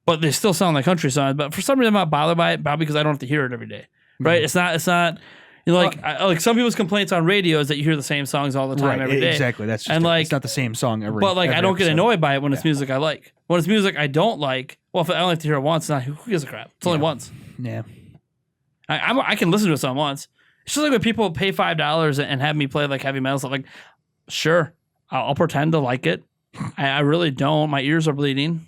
But they still sound like country songs. But for some reason, I'm not bothered by it, probably because I don't have to hear it every day, right? It's not. You know, like some people's complaints on radio is that you hear the same songs all the time every day. Exactly. That's just it's not the same song every. But like, every I don't get episode. annoyed by it when it's music I like. When it's music I don't like, well, if I only have to hear it once, who gives a crap? It's only once. Yeah. I can listen to a song once. It's just like when people pay $5 and have me play like heavy metal stuff. Like, sure, I'll pretend to like it. I really don't. My ears are bleeding.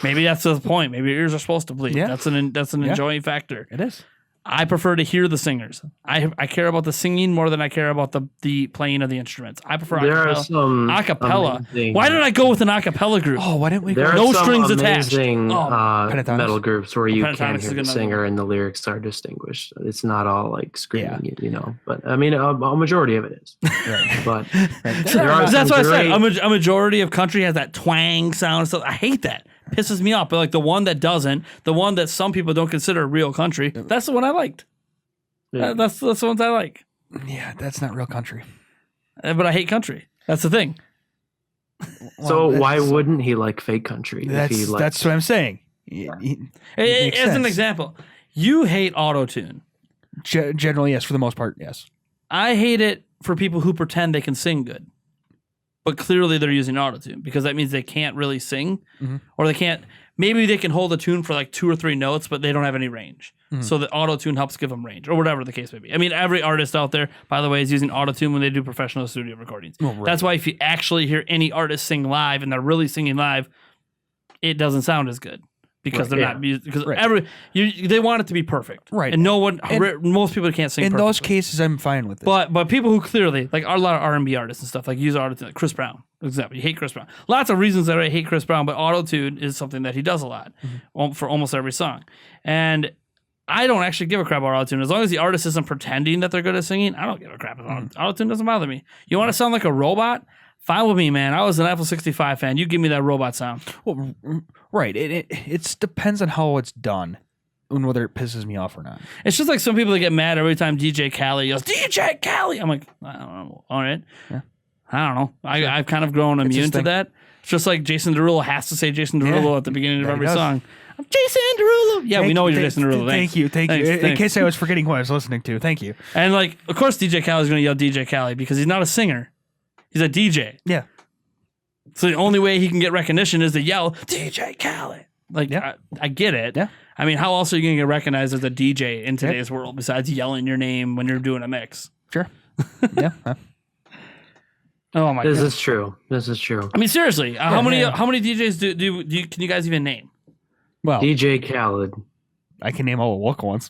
Maybe that's the point. Maybe your ears are supposed to bleed. Yeah. That's an enjoying factor. It is. I prefer to hear the singers. I care about the singing more than I care about the playing of the instruments. I prefer acapella. Why did I go with an acapella group? Oh, why didn't we? There Go? are No some strings attached. amazing Pentatonics. metal groups where you Pentatonics can is hear a the good singer one. and the lyrics are distinguished. It's not all like screaming, But I mean, a majority of it is. Right. But That's what I said. A majority of country has that twang sound. So I hate that. Pisses me off. But like the one that doesn't, the one that some people don't consider real country, that's the one I liked. That's the ones I like. Yeah, that's not real country. But I hate country. That's the thing. So why wouldn't he like fake country? That's what I'm saying. As an example, you hate Autotune. Generally, yes. For the most part, yes. I hate it for people who pretend they can sing good. But clearly they're using Autotune because that means they can't really sing or they can't. Maybe they can hold a tune for like 2 or 3 notes, but they don't have any range. So the Autotune helps give them range or whatever the case may be. I mean, every artist out there, by the way, is using Autotune when they do professional studio recordings. Well, right. That's why if you actually hear any artist sing live and they're really singing live, it doesn't sound as good. Because they're not because they want it to be perfect, right? And most people can't sing. In perfectly. those cases, I'm fine with it. But people who clearly like are a lot of R&B artists and stuff like use Autotune, like Chris Brown, for example. You hate Chris Brown. Lots of reasons that I hate Chris Brown, but Autotune is something that he does a lot for almost every song. And I don't actually give a crap about Autotune as long as the artist isn't pretending that they're good at singing. I don't give a crap about Autotune. Doesn't bother me. You want to sound like a robot? Fine with me, man. I was an Apple 65 fan. You give me that robot sound. Well, right. It depends on how it's done and whether it pisses me off or not. It's just like some people that get mad every time DJ Khaled yells, DJ Khaled. I'm like, I don't know. All right. Yeah. I don't know. I've kind of grown immune to that. It's just like Jason Derulo has to say Jason Derulo at the beginning of every song. I'm Jason Derulo. Yeah, we know you're Jason Derulo. Thank you. Thanks, In case I was forgetting who I was listening to, thank you. And like, of course, DJ Khaled's going to yell DJ Khaled because he's not a singer. He's a DJ. Yeah. So the only way he can get recognition is to yell DJ Khaled. Like, Yeah. I get it. Yeah. I mean, how else are you going to get recognized as a DJ in today's world besides yelling your name when you're doing a mix? Sure. Yeah. Oh my god. This is true. I mean, seriously, how many DJs do you can you guys even name? Well, DJ Khaled. I can name all the local ones.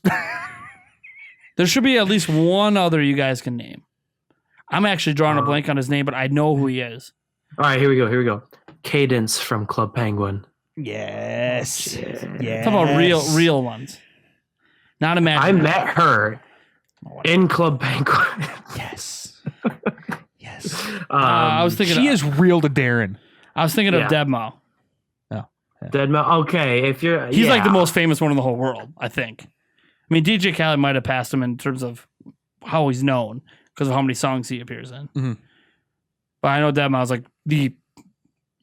There should be at least one other you guys can name. I'm actually drawing a blank on his name, but I know who he is. All right, here we go. Cadence from Club Penguin. Yes. Yeah. Talk about real ones. Not I imaginary. met her in Club Penguin. Yes. Yes. I was thinking. She is real to Darren. I was thinking Yeah. of Deadmau. Deadmau. Okay, if you're, He's like the most famous one in the whole world, I think. I mean, DJ Khaled might have passed him in terms of how he's known because of how many songs he appears in. Mm-hmm. But I know Deadmau is like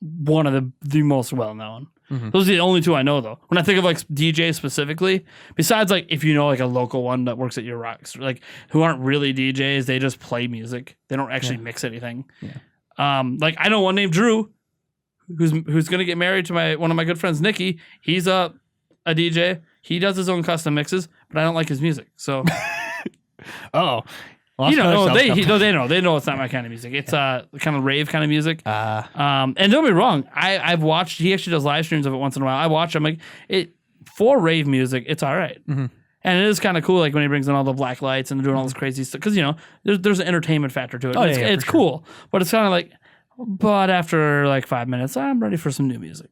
one of the most well known. Mm-hmm. Those are the only two I know though. When I think of like DJs specifically, besides like if you know like a local one that works at your rocks, like who aren't really DJs, they just play music. They don't actually mix anything. Yeah. Like I know one named Drew, who's gonna get married to one of my good friends, Nikki. He's a DJ. He does his own custom mixes, but I don't like his music. So Oh. you know, they know it's not my kind of music. It's kind of rave kind of music. And don't get me wrong, I've watched. He actually does live streams of it once in a while. I watch. I'm like, for rave music, it's all right. Mm-hmm. And it is kind of cool, like when he brings in all the black lights and they're doing all this crazy stuff. Because there's an entertainment factor to it. Oh, It's for cool, but it's kind of like. But after like 5 minutes, I'm ready for some new music.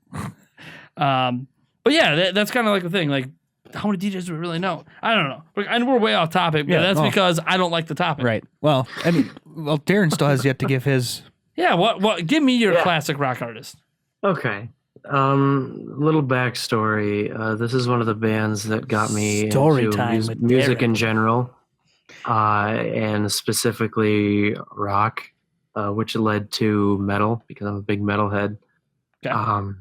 But yeah, that's kind of like the thing. Like, how many DJs do we really know? I don't know. And we're way off topic, but that's because I don't like the topic. Right. Well, I mean, Darren still has yet to give his. Yeah. What? Give me your classic rock artist. Okay. Little backstory. This is one of the bands that got me into music in general, and specifically rock, which led to metal because I'm a big metalhead. Okay.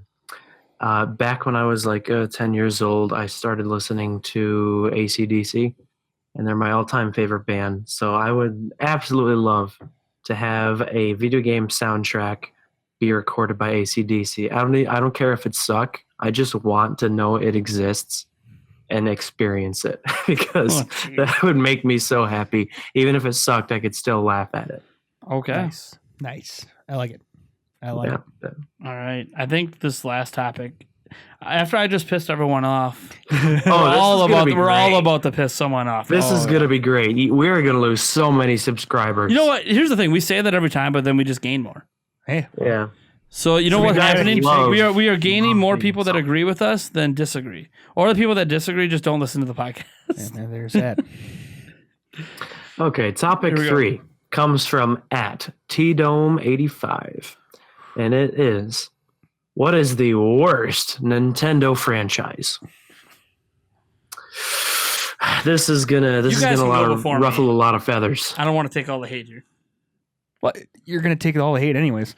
Back when I was like 10 years old, I started listening to AC/DC, and they're my all-time favorite band. So I would absolutely love to have a video game soundtrack be recorded by AC/DC. I don't care if it suck. I just want to know it exists and experience it because that would make me so happy. Even if it sucked, I could still laugh at it. Okay. Nice. I like it. I like it. All right. I think this last topic, after I just pissed everyone off, we're all about to piss someone off. This is going to be great. We're going to lose so many subscribers. You know what? Here's the thing. We say that every time, but then we just gain more. Hey. Yeah. So you know what's happening? We are gaining more people that agree with us than disagree. Or the people that disagree just don't listen to the podcast. And there's that. Okay, topic 3 comes from @TDome85. And it is, what is the worst Nintendo franchise? This is gonna ruffle a lot of feathers. I don't want to take all the hate here. Well, you're gonna take all the hate anyways.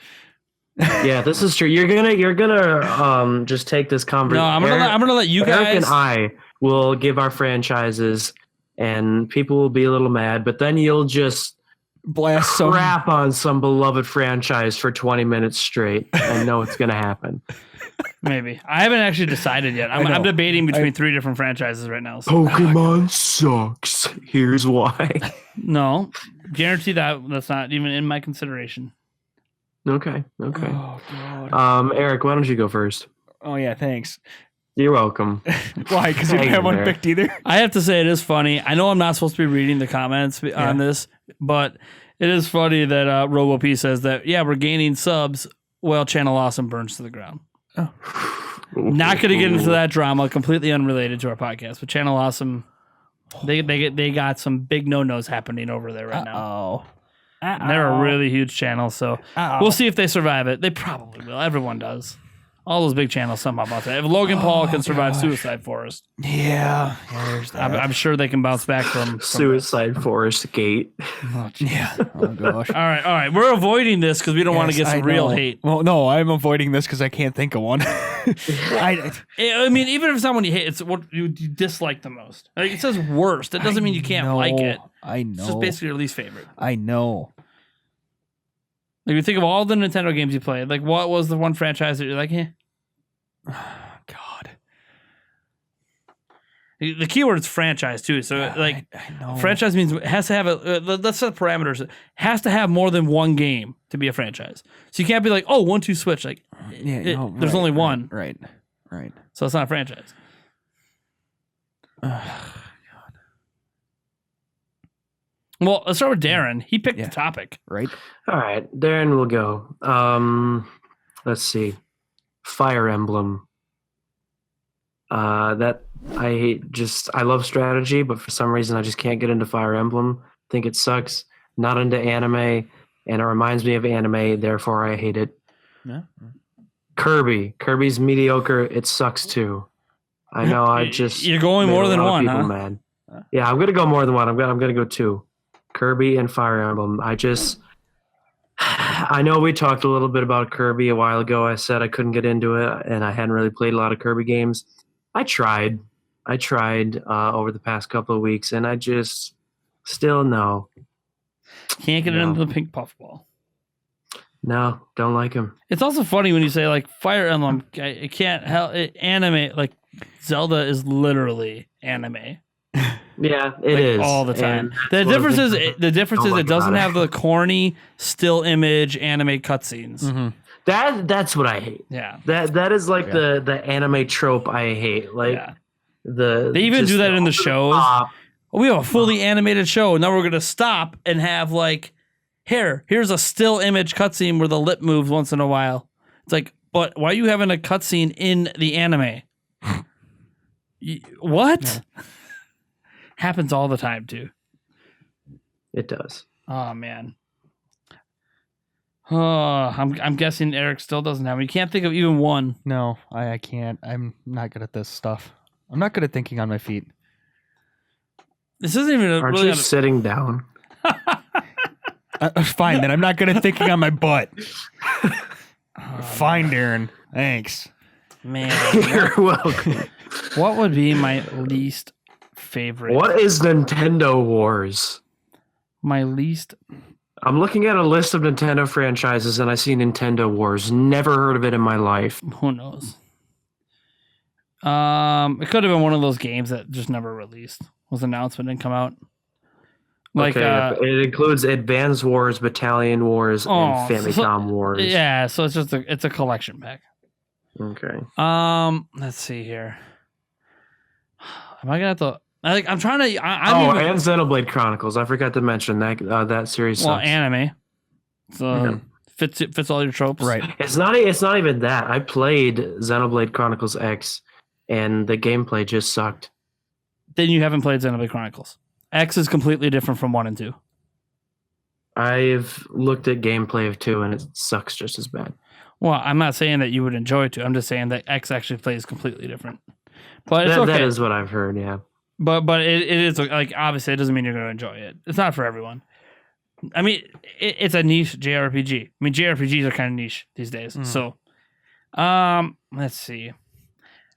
Yeah, this is true. You're gonna just take this conversation. No, I'm gonna let you guys. Eric and I will give our franchises, and people will be a little mad, but then you'll just blast crap on some beloved franchise for 20 minutes straight. I know it's gonna happen. Maybe. I haven't actually decided yet. I'm debating between 3 different franchises right now. So. Pokemon sucks. Here's why. No, guarantee that's not even in my consideration. Okay. Oh, God. Eric, why don't you go first? Oh yeah, thanks. You're welcome. Why? Because you didn't have one picked either? I have to say it is funny. I know I'm not supposed to be reading the comments on this, but it is funny that RoboP says that, we're gaining subs while Channel Awesome burns to the ground. Oh. Not going to get into that drama, completely unrelated to our podcast, but Channel Awesome, they got some big no-nos happening over there right now. They're a really huge channel, so we'll see if they survive it. They probably will. Everyone does. All those big channels somehow about that. If Logan Paul can survive Suicide Forest, Yeah, there's that. I'm sure they can bounce back from Suicide Forest Gate. Yeah. Oh gosh. All right. We're avoiding this because we don't want to get some real hate. Well, no, I'm avoiding this because I can't think of one. I mean, even if it's not one you hate, it's what you dislike the most. Like, it says worst. It doesn't mean you can't like it. I know. It's just basically your least favorite. I know. Like, you think of all the Nintendo games you played. Like, what was the one franchise that you're like, eh? God. The keyword is franchise too. So like, I know. franchise means it has to have let's set parameters. It has to have more than one game to be a franchise. So you can't be like, oh, 1-2 switch. Like, there's only one. Right. So it's not a franchise. Well, let's start with Darren. He picked the topic. Right. All right, Darren will go. Let's see. Fire Emblem. That I hate. I love strategy, but for some reason I just can't get into Fire Emblem. Think it sucks. Not into anime, and it reminds me of anime. Therefore, I hate it. Yeah. Kirby's mediocre. It sucks too. I know. You're going more than one, huh? Mad. Yeah, I'm gonna go more than one. I'm gonna go two. Kirby and Fire Emblem. I know we talked a little bit about Kirby a while ago. I said I couldn't get into it, and I hadn't really played a lot of Kirby games. I tried over the past couple of weeks, and I just still no. Can't get into the pink puffball. No, don't like him. It's also funny when you say like Fire Emblem. It can't help it. Anime, like Zelda is literally anime. Yeah, it is all the time. The difference is it doesn't have the corny still image anime cutscenes. Mm-hmm. That's what I hate. Yeah, that is like the anime trope I hate. Like they even do that in the shows. We have a fully animated show. Now we're gonna stop and have like, here's a still image cutscene where the lip moves once in a while. It's like, but why are you having a cutscene in the anime? What? Yeah. Happens all the time too. It does. Oh man. Oh, I'm guessing Eric still doesn't have. You can't think of even one. No, I can't. I'm not good at this stuff. I'm not good at thinking on my feet. This isn't even. Aren't you sitting down? Fine, then I'm not good at thinking on my butt. Fine, Darren. Thanks. Man, you're welcome. What would be my least favorite? What is Nintendo Wars? My least. I'm looking at a list of Nintendo franchises and I see Nintendo Wars. Never heard of it in my life. Who knows? It could have been one of those games that just never released. Was announced but didn't come out. Like it includes Advance Wars, Battalion Wars, and Famicom Wars. Yeah, so it's just a collection pack. Okay. Let's see here. Am I gonna have to? I'm trying to. And Xenoblade Chronicles. I forgot to mention that series. Well, sucks. Anime. So fits all your tropes. Right. It's not even that. I played Xenoblade Chronicles X, and the gameplay just sucked. Then you haven't played Xenoblade Chronicles. X is completely different from 1 and 2. I've looked at gameplay of 2, and it sucks just as bad. Well, I'm not saying that you would enjoy it 2. I'm just saying that X actually plays completely different. But it's okay. That is what I've heard. Yeah. But it is like, obviously it doesn't mean you're going to enjoy it. It's not for everyone. I mean, it's a niche JRPG. I mean, JRPGs are kind of niche these days. So, let's see.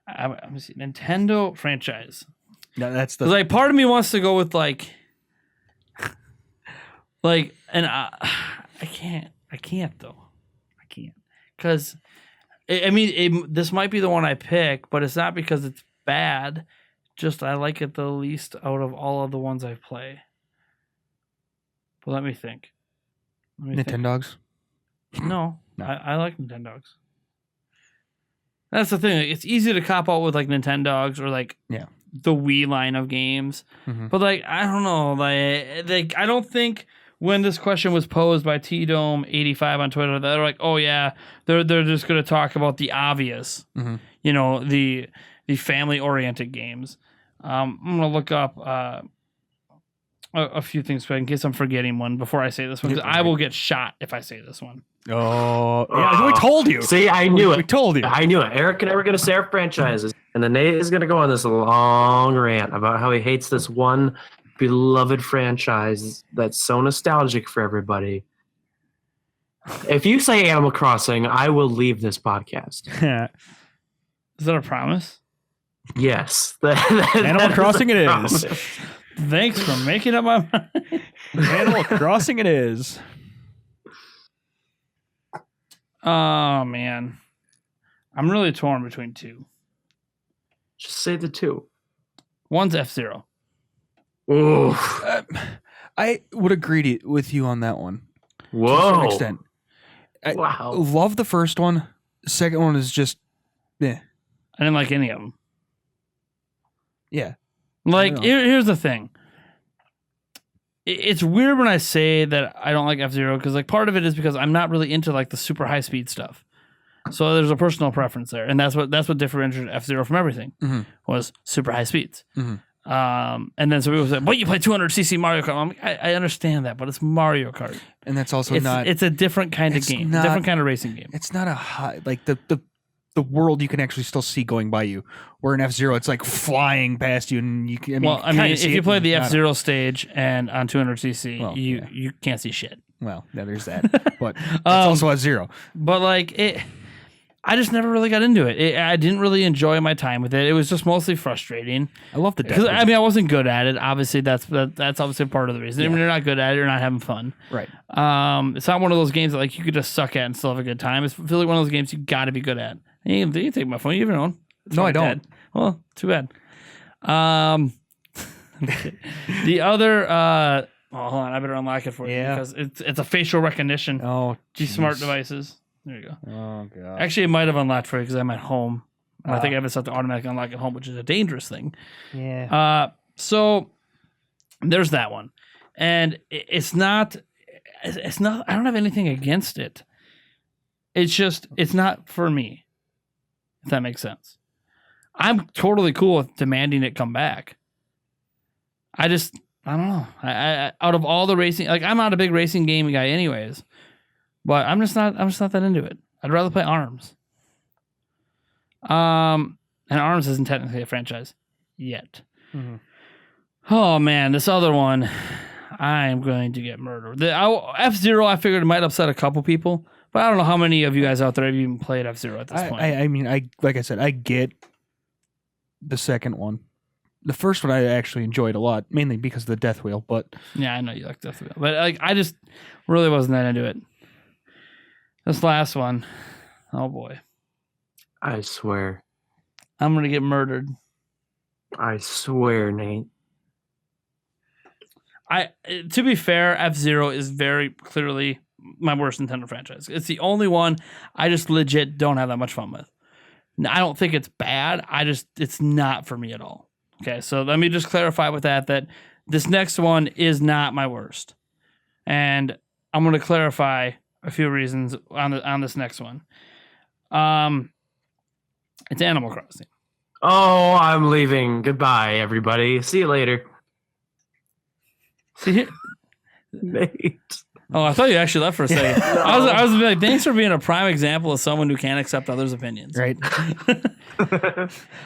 Let me see. Nintendo franchise. No, that's the like part of me wants to go with like, and I can't though. I can't because I mean this might be the one I pick, but it's not because it's bad. Just I like it the least out of all of the ones I play. But let me think. Nintendogs? No. I like Nintendogs. That's the thing. It's easy to cop out with like Nintendogs or like the Wii line of games. Mm-hmm. But like I don't know. Like I don't think when this question was posed by TDome85 on Twitter, they're like, oh yeah, they're just gonna talk about the obvious. Mm-hmm. You know, the family oriented games. I'm gonna look up a few things in case I'm forgetting one before I say this one, because I will get shot if I say this one. Oh, yeah, we told you. See, I knew it. We told you. I knew it. Eric and I were going to say our franchises, and then Nate is going to go on this long rant about how he hates this one beloved franchise that's so nostalgic for everybody. If you say Animal Crossing, I will leave this podcast. Is that a promise? Yes. Animal Crossing it is. Thanks for making up my mind. Animal Crossing it is. Oh, man. I'm really torn between two. Just say the two. One's F-Zero. Ooh. I would agree with you on that one. Whoa. To some extent. I love the first one. The second one is just, I didn't like any of them. Yeah. Like, here's the thing. It's weird when I say that I don't like F-Zero, because like part of it is because I'm not really into like the super high speed stuff. So there's a personal preference there, and that's what differentiated F-Zero from everything was super high speeds. And then so people say, "But you play 200cc Mario Kart." I'm like, I understand that, but it's Mario Kart, and that's also it's a different kind of game, different kind of racing game. It's not a high like the world you can actually still see going by you. Where in F-Zero, it's like flying past you, and you can. If you play the F-Zero stage and on 200cc, you can't see shit. Well, yeah, there's that, but it's also F-Zero. But like I just never really got into it. I didn't really enjoy my time with it. It was just mostly frustrating. I love the because I wasn't good at it. Obviously, that's obviously part of the reason. Yeah. When you're not good at it, you're not having fun. Right. It's not one of those games that like you could just suck at and still have a good time. It's really one of those games you got to be good at. Hey, you take my phone. You have your own. No, I don't. Dead. Well, too bad. The other. Hold on. I better unlock it for you because it's a facial recognition. Oh, smart devices. There you go. Oh, God. Actually, it might have unlocked for you because I'm at home. I think I have it set to automatically unlock at home, which is a dangerous thing. Yeah. So there's that one. And it's not, I don't have anything against it. It's just, it's not for me, if that makes sense. I'm totally cool with demanding it come back. I don't know. I out of all the racing, like I'm not a big racing game guy anyways. But I'm just not that into it. I'd rather play ARMS. And ARMS isn't technically a franchise yet. Mm-hmm. Oh man, this other one, I'm going to get murdered. The F-Zero, I figured it might upset a couple people, but I don't know how many of you guys out there have even played F-Zero at this point. I mean, like I said, I get the second one. The first one I actually enjoyed a lot, mainly because of the death wheel. But yeah, I know you like death wheel, but like I just really wasn't that into it. This last one, oh boy. I swear. I'm going to get murdered. I swear, Nate. To be fair, F-Zero is very clearly my worst Nintendo franchise. It's the only one I just legit don't have that much fun with. I don't think it's bad. It's not for me at all. Okay, so let me just clarify with that this next one is not my worst. And I'm going to clarify a few reasons on this next one. It's Animal Crossing. Oh, I'm leaving. Goodbye, everybody. See you later. See, Nate. Oh, I thought you actually left for a second. No. I was like, thanks for being a prime example of someone who can't accept others' opinions. Right. Here's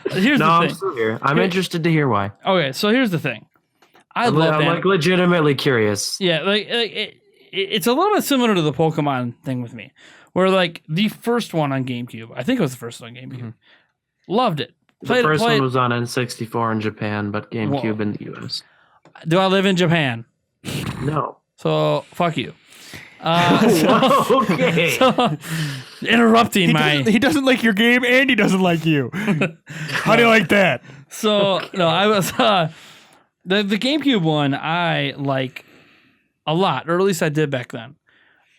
the thing. I'm still here. I'm interested to hear why. Okay, so here's the thing. I'm like legitimately curious. Yeah, it's a little bit similar to the Pokemon thing with me, where like the first one on GameCube, I think it was the first one on GameCube, loved it. The first one was on N64 in Japan, but GameCube in the US. Do I live in Japan? No. So fuck you. Okay. So, interrupting he doesn't like your game and he doesn't like you. How do you like that? So no, I was the GameCube one I like a lot, or at least I did back then.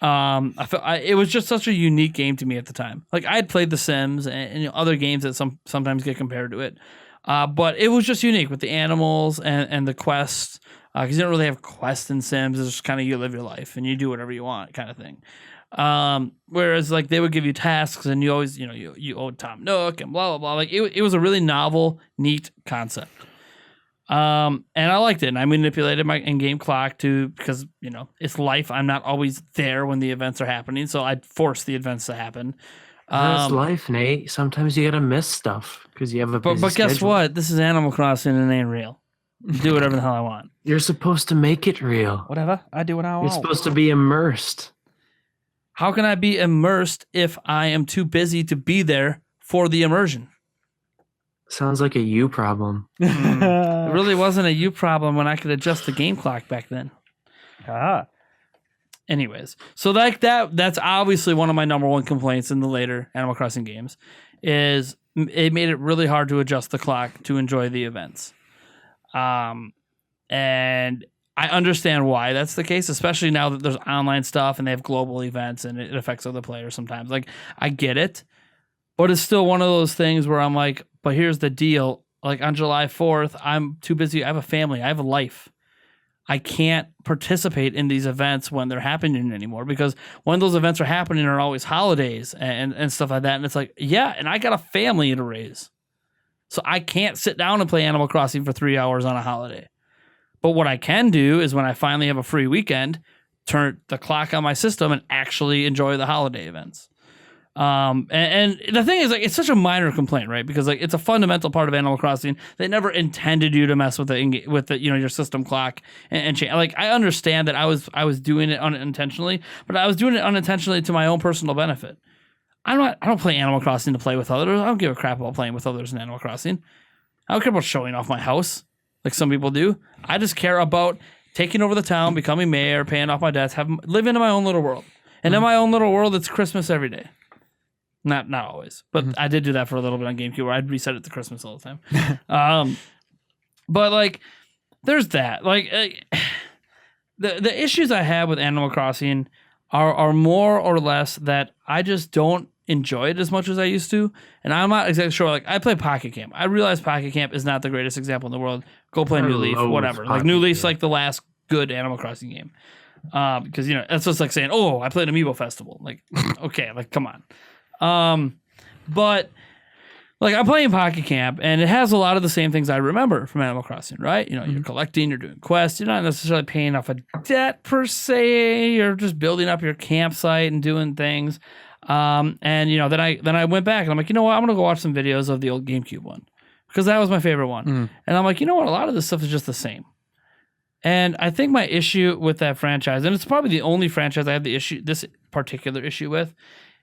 I felt it was just such a unique game to me at the time. Like I had played The Sims and other games that sometimes get compared to it, but it was just unique with the animals and the quests. Because you don't really have quests in Sims. It's just kind of you live your life and you do whatever you want, kind of thing. Whereas like they would give you tasks and you always you owed Tom Nook and blah blah blah. Like it was a really novel, neat concept. And I liked it. And I manipulated my in-game clock because, it's life. I'm not always there when the events are happening. So I'd force the events to happen. That's life, Nate. Sometimes you gotta miss stuff because you have a busy But guess schedule. what? This is Animal Crossing and it ain't real. Do whatever the hell I want. You're supposed to make it real. Whatever. I do what I You're want. supposed to be immersed. How can I be immersed if I am too busy to be there for the immersion? Sounds like a you problem. It really wasn't a you problem when I could adjust the game clock back then. Anyways, so that's obviously one of my number one complaints in the later Animal Crossing games is it made it really hard to adjust the clock to enjoy the events. And I understand why that's the case, especially now that there's online stuff and they have global events and it affects other players sometimes. Like, I get it, but it's still one of those things where I'm like, but here's the deal. Like, on July 4th, I'm too busy. I have a family. I have a life. I can't participate in these events when they're happening anymore, because when those events are happening are always holidays and stuff like that. And it's like, yeah, and I got a family to raise. So I can't sit down and play Animal Crossing for 3 hours on a holiday. But what I can do is when I finally have a free weekend, turn the clock on my system and actually enjoy the holiday events. And the thing is, like, it's such a minor complaint, right? Because, like, it's a fundamental part of Animal Crossing. They never intended you to mess with the your system clock and change. Like, I understand that I was doing it unintentionally, but I was doing it unintentionally to my own personal benefit. I don't play Animal Crossing to play with others. I don't give a crap about playing with others in Animal Crossing. I don't care about showing off my house like some people do. I just care about taking over the town, becoming mayor, paying off my debts, living in my own little world. And in my own little world, it's Christmas every day. Not always, but I did do that for a little bit on GameCube where I'd reset it to Christmas all the time. But like, there's that. Like, the issues I have with Animal Crossing are more or less that I just don't enjoy it as much as I used to. And I'm not exactly sure. Like, I play Pocket Camp. I realize Pocket Camp is not the greatest example in the world. Go play New Leaf, whatever. Like, New Leaf's like the last good Animal Crossing game. Because, that's just like saying, oh, I played Amiibo Festival. Like, okay, like, come on. But like, I'm playing Pocket Camp, and it has a lot of the same things I remember from Animal Crossing, right? You're collecting, you're doing quests, you're not necessarily paying off a debt per se. You're just building up your campsite and doing things. And then I went back and I'm like, you know what? I'm gonna go watch some videos of the old GameCube one because that was my favorite one. And I'm like, you know what? A lot of this stuff is just the same. And I think my issue with that franchise, and it's probably the only franchise I have this particular issue with,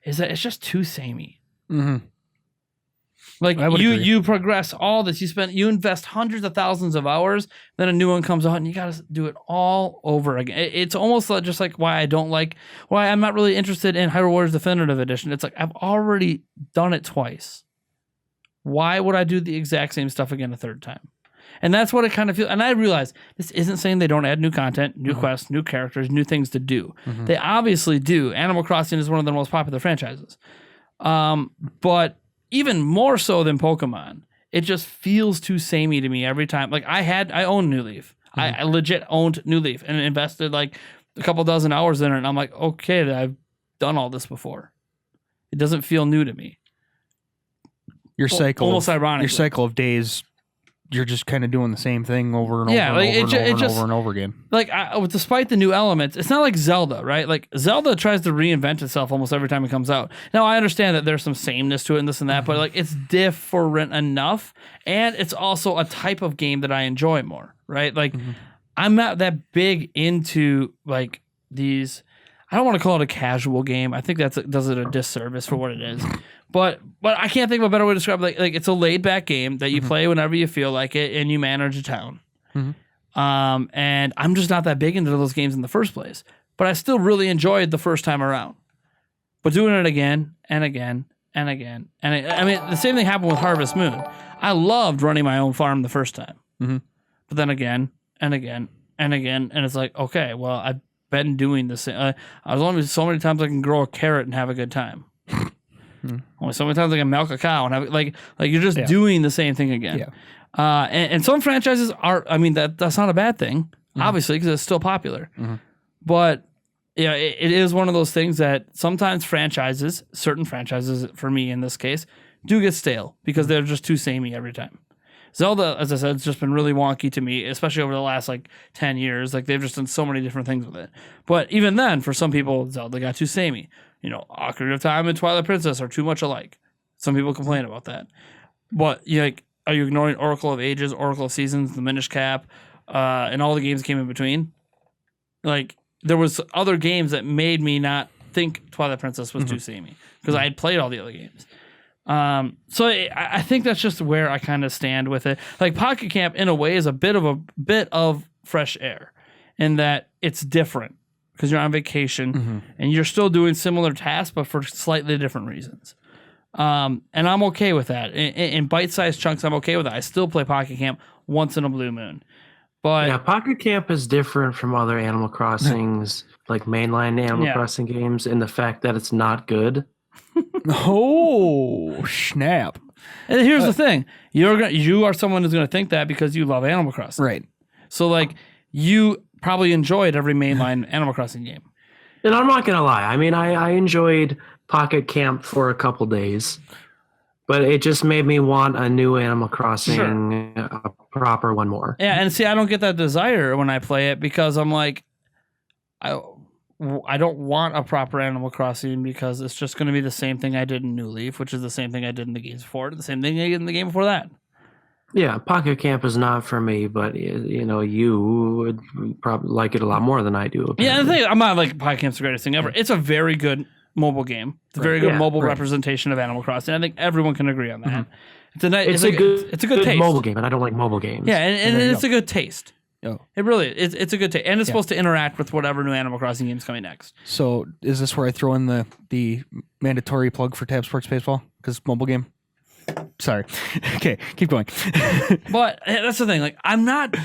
is that it's just too samey. Like, you progress all this, you invest hundreds of thousands of hours, then a new one comes out and you got to do it all over again. It's almost like, just like why I'm not really interested in Hyrule Warriors Definitive Edition. It's like, I've already done it twice. Why would I do the exact same stuff again a third time? And that's what it kind of feels. And I realize this isn't saying they don't add new content, new quests, new characters, new things to do. They obviously do. Animal Crossing is one of the most popular franchises. But even more so than Pokemon, it just feels too samey to me every time. Like, I own New Leaf. I legit owned New Leaf and invested like a couple dozen hours in it. And I'm like, okay, I've done all this before. It doesn't feel new to me. Your cycle, almost ironic. Your cycle of days, you're just kind of doing the same thing over and over and over again. Like, despite the new elements, it's not like Zelda, right? Like, Zelda tries to reinvent itself almost every time it comes out. Now, I understand that there's some sameness to it and this and that, but like, it's different enough, and it's also a type of game that I enjoy more, right? Like, I'm not that big into like these. I don't want to call it a casual game. I think does it a disservice for what it is. But I can't think of a better way to describe it. Like, it's a laid back game that you play whenever you feel like it, and you manage a town. And I'm just not that big into those games in the first place. But I still really enjoyed the first time around. But doing it again and again and again, and I mean, the same thing happened with Harvest Moon. I loved running my own farm the first time, but then again and again and again, and it's like, okay, well, I've been doing this. I was only so many times I can grow a carrot and have a good time. Only so many times I can milk a cow and have like you're just doing the same thing again. And some franchises are. I mean, that's not a bad thing, obviously, because it's still popular. But yeah, it is one of those things that sometimes certain franchises, for me in this case, do get stale because they're just too samey every time. Zelda, as I said, it's just been really wonky to me, especially over the last like 10 years. Like they've just done so many different things with it. But even then, for some people, Zelda got too samey. You know, Ocarina of Time and Twilight Princess are too much alike. Some people complain about that. But like, are you ignoring Oracle of Ages, Oracle of Seasons, the Minish Cap, and all the games that came in between? Like, there was other games that made me not think Twilight Princess was too samey because I had played all the other games. So I think that's just where I kind of stand with it. Like Pocket Camp, in a way, is a bit of fresh air, in that it's different because you're on vacation and you're still doing similar tasks, but for slightly different reasons. And I'm okay with that. In bite-sized chunks, I'm okay with that. I still play Pocket Camp once in a blue moon. But yeah, Pocket Camp is different from other Animal Crossings, like mainline Animal Crossing games, in the fact that it's not good. Oh, snap. And here's the thing. You are someone who's going to think that because you love Animal Crossing. Right. So, like, you probably enjoyed every mainline Animal Crossing game. And I'm not going to lie. I mean, I enjoyed Pocket Camp for a couple days, but it just made me want a new Animal Crossing, a proper one more. Yeah, and see, I don't get that desire when I play it because I'm like, I don't want a proper Animal Crossing because it's just going to be the same thing I did in New Leaf, which is the same thing I did in the games before, the same thing I did in the game before that. Yeah, Pocket Camp is not for me, but you know, you would probably like it a lot more than I do. Apparently. Yeah, the thing, I'm not like Pocket Camp's the greatest thing ever. It's a very good mobile game. It's a very good mobile representation of Animal Crossing. I think everyone can agree on that. It's a good taste. Mobile game, and I don't like mobile games. Yeah, and it's a good taste. It really is. It's a good taste, and it's supposed to interact with whatever new Animal Crossing game's coming next. So is this where I throw in the mandatory plug for Tab Sports Baseball? Because mobile game? Sorry. Okay, keep going. But that's the thing. Like, I'm not...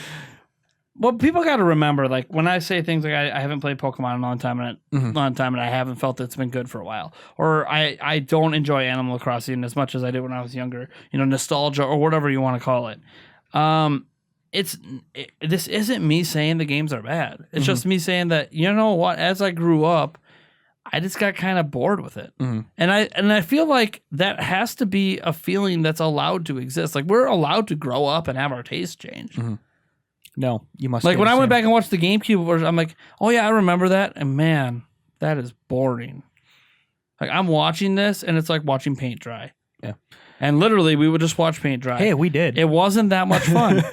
Well, people got to remember, like, when I say things like I haven't played Pokemon in a long time, and I haven't felt it's been good for a while, or I don't enjoy Animal Crossing as much as I did when I was younger, you know, nostalgia or whatever you want to call it. This isn't me saying the games are bad. It's just me saying that, you know what, as I grew up, I just got kind of bored with it. And I feel like that has to be a feeling that's allowed to exist. Like, we're allowed to grow up and have our taste change. No, you must. Like, when I went back and watched the GameCube version, I'm like, oh yeah, I remember that. And man, that is boring. Like, I'm watching this and it's like watching paint dry. Yeah. And literally, we would just watch paint dry. Hey, we did. It wasn't that much fun.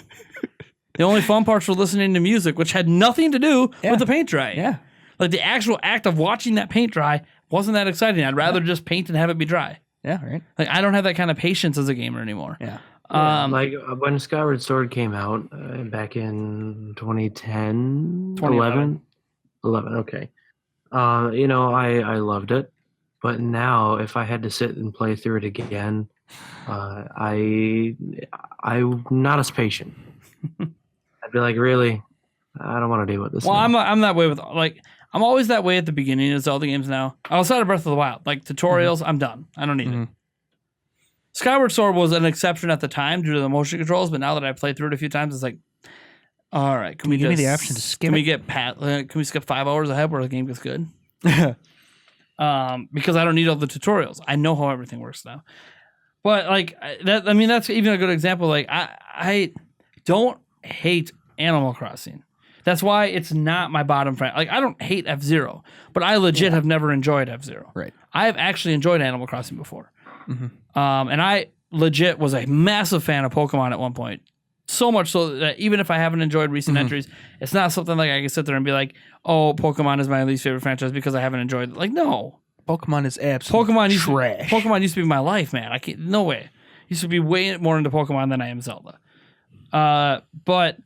The only fun parts were listening to music, which had nothing to do with the paint dry. Yeah. Like, the actual act of watching that paint dry wasn't that exciting. I'd rather just paint and have it be dry. Yeah, right. Like, I don't have that kind of patience as a gamer anymore. Yeah. Like when Skyward Sword came out back in 2010, 11, okay. You know, I loved it, but now if I had to sit and play through it again, I'm not as patient. I'd be like, really, I don't want to deal with this. Well, I'm that way with, like, I'm always that way at the beginning of Zelda games now. Outside of Breath of the Wild, like tutorials, I'm done. I don't need it. Skyward Sword was an exception at the time due to the motion controls, but now that I've played through it a few times, it's like, all right, can we give me the option to skip? Can we skip 5 hours ahead where the game gets good? Because I don't need all the tutorials. I know how everything works now. But like that, I mean, that's even a good example. Like, I don't hate Animal Crossing. That's why it's not my bottom friend. Like, I don't hate F-Zero, but I legit have never enjoyed F-Zero. Right. I have actually enjoyed Animal Crossing before. And I legit was a massive fan of Pokemon at one point. So much so that even if I haven't enjoyed recent entries, it's not something like I can sit there and be like, oh, Pokemon is my least favorite franchise because I haven't enjoyed it. Like, no. Pokemon is absolutely trash. Pokemon used to be my life, man. I can't, no way. Used to be way more into Pokemon than I am Zelda. But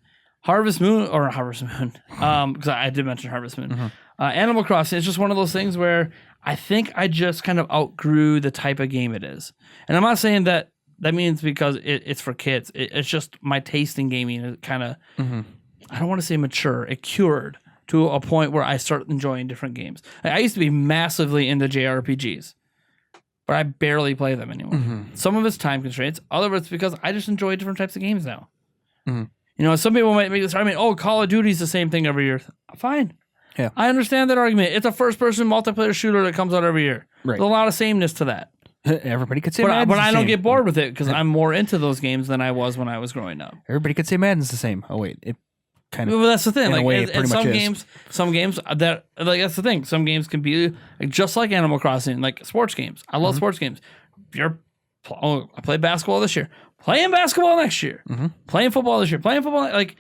Harvest Moon, because I did mention Harvest Moon. Animal Crossing is just one of those things where I think I just kind of outgrew the type of game it is. And I'm not saying that means because it's for kids. It's just my taste in gaming is kind of, I don't want to say mature. It cured to a point where I start enjoying different games. Like, I used to be massively into JRPGs, but I barely play them anymore. Some of it's time constraints. Other of it's because I just enjoy different types of games now. You know, some people might make this argument, oh, Call of Duty's the same thing every year. Fine. Yeah. I understand that argument. It's a first-person multiplayer shooter that comes out every year. Right. There's a lot of sameness to that. Everybody could say But Madden's I the don't same. get bored with it because I'm more into those games than I was when I was growing up. Everybody could say Madden's the same. Oh wait, it kind of. Well, that's the thing. In a Like way, and it pretty much is. some games that like that's the thing. Some games can be like, just like Animal Crossing, like sports games. I love sports games. I played basketball this year. Playing basketball next year. Playing football this year. Playing football like,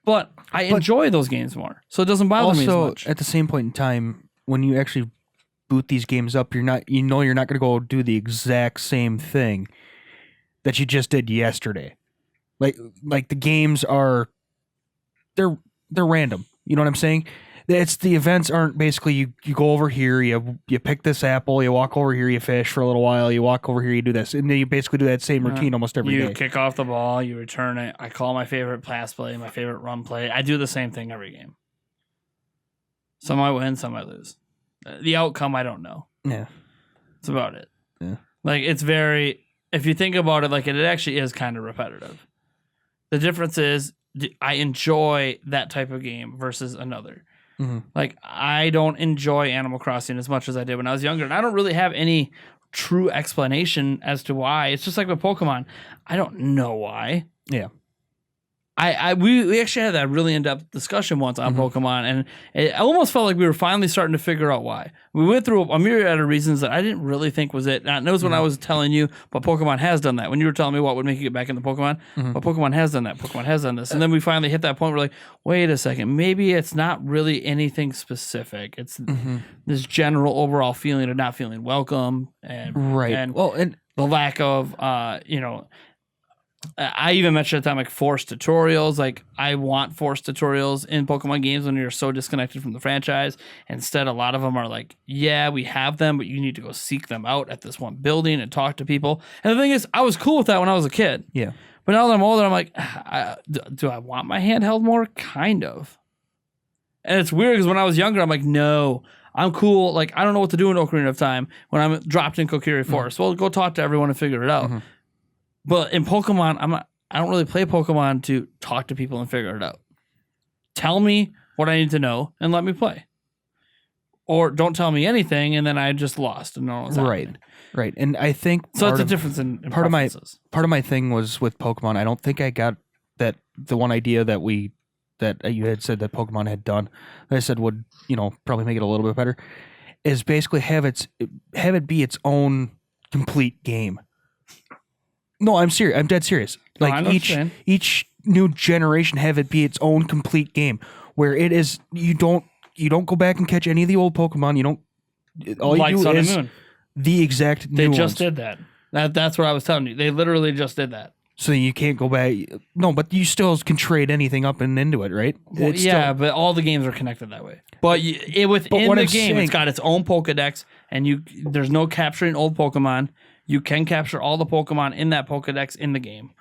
but I enjoy those games more, so it doesn't bother me as Also, much. at the same point in time, when you actually boot these games up, you're not going to go do the exact same thing that you just did yesterday. Like the games are, they're random. You know what I'm saying? It's the events aren't basically you go over here, you pick this apple, you walk over here, you fish for a little while, you walk over here, you do this, and then you basically do that same routine almost every day. You kick off the ball, you return it. I call my favorite pass play, my favorite run play. I do the same thing every game. Some I win, some I lose. The outcome I don't know. Yeah, that's about it. Yeah, like it's very. If you think about it, like it actually is kind of repetitive. The difference is I enjoy that type of game versus another. Like I don't enjoy Animal Crossing as much as I did when I was younger, and I don't really have any true explanation as to why. It's just like with Pokemon. I don't know why. Yeah. We actually had that really in-depth discussion once on Pokemon, and it almost felt like we were finally starting to figure out why. We went through a myriad of reasons that I didn't really think was it. And that was when I was telling you, but Pokemon has done that. When you were telling me what would make you get back into Pokemon, but Pokemon has done that. Pokemon has done this. And then we finally hit that point where we're like, wait a second, maybe it's not really anything specific. It's this general overall feeling of not feeling welcome and and the lack of I even mentioned at the time like forced tutorials. Like I want forced tutorials in Pokemon games when you're so disconnected from the franchise. Instead, a lot of them are like, yeah, we have them, but you need to go seek them out at this one building and talk to people. And the thing is, I was cool with that when I was a kid. Yeah. But now that I'm older, I'm like, do I want my handheld more? Kind of. And it's weird because when I was younger, I'm like, no, I'm cool. Like I don't know what to do in Ocarina of Time when I'm dropped in Kokiri Forest. Well, go talk to everyone and figure it out. But in Pokemon, I don't really play Pokemon to talk to people and figure it out. Tell me what I need to know and let me play. Or don't tell me anything and then I just lost and don't know what's happening. Right. And I think so it's a difference in part of my thing was with Pokemon. I don't think I got that the one idea that you had said that Pokemon had done that I said would, probably make it a little bit better is basically have it be its own complete game. No, I'm serious. I'm dead serious. Like each new generation have it be its own complete game where it is you don't go back and catch any of the old Pokemon. You don't. All like you do Sun is and Moon. The exact new They just ones. did that. That's what I was telling you. They literally just did that. So you can't go back. No, but you still can trade anything up and into it, right? Well, but all the games are connected that way. But within the game, it's got its own Pokedex, and there's no capturing old Pokemon. You can capture all the Pokemon in that Pokedex in the game.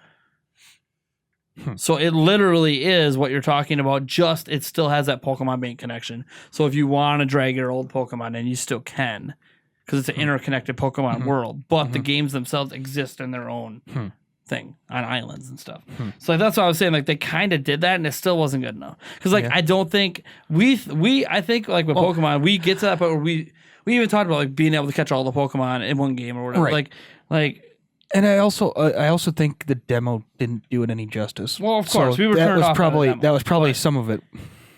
So it literally is what you're talking about, just it still has that Pokemon Bank connection. So if you want to drag your old Pokemon in, you still can, because it's an interconnected Pokemon world. But the games themselves exist in their own thing on islands and stuff. So that's what I was saying. Like they kind of did that, and it still wasn't good enough. Because I don't think I think like with Pokemon, we get to that point where we even talked about like being able to catch all the Pokemon in one game or whatever. Right. Like. And I also think the demo didn't do it any justice. Well, of course, we were turned off by the demo, that was probably some of it.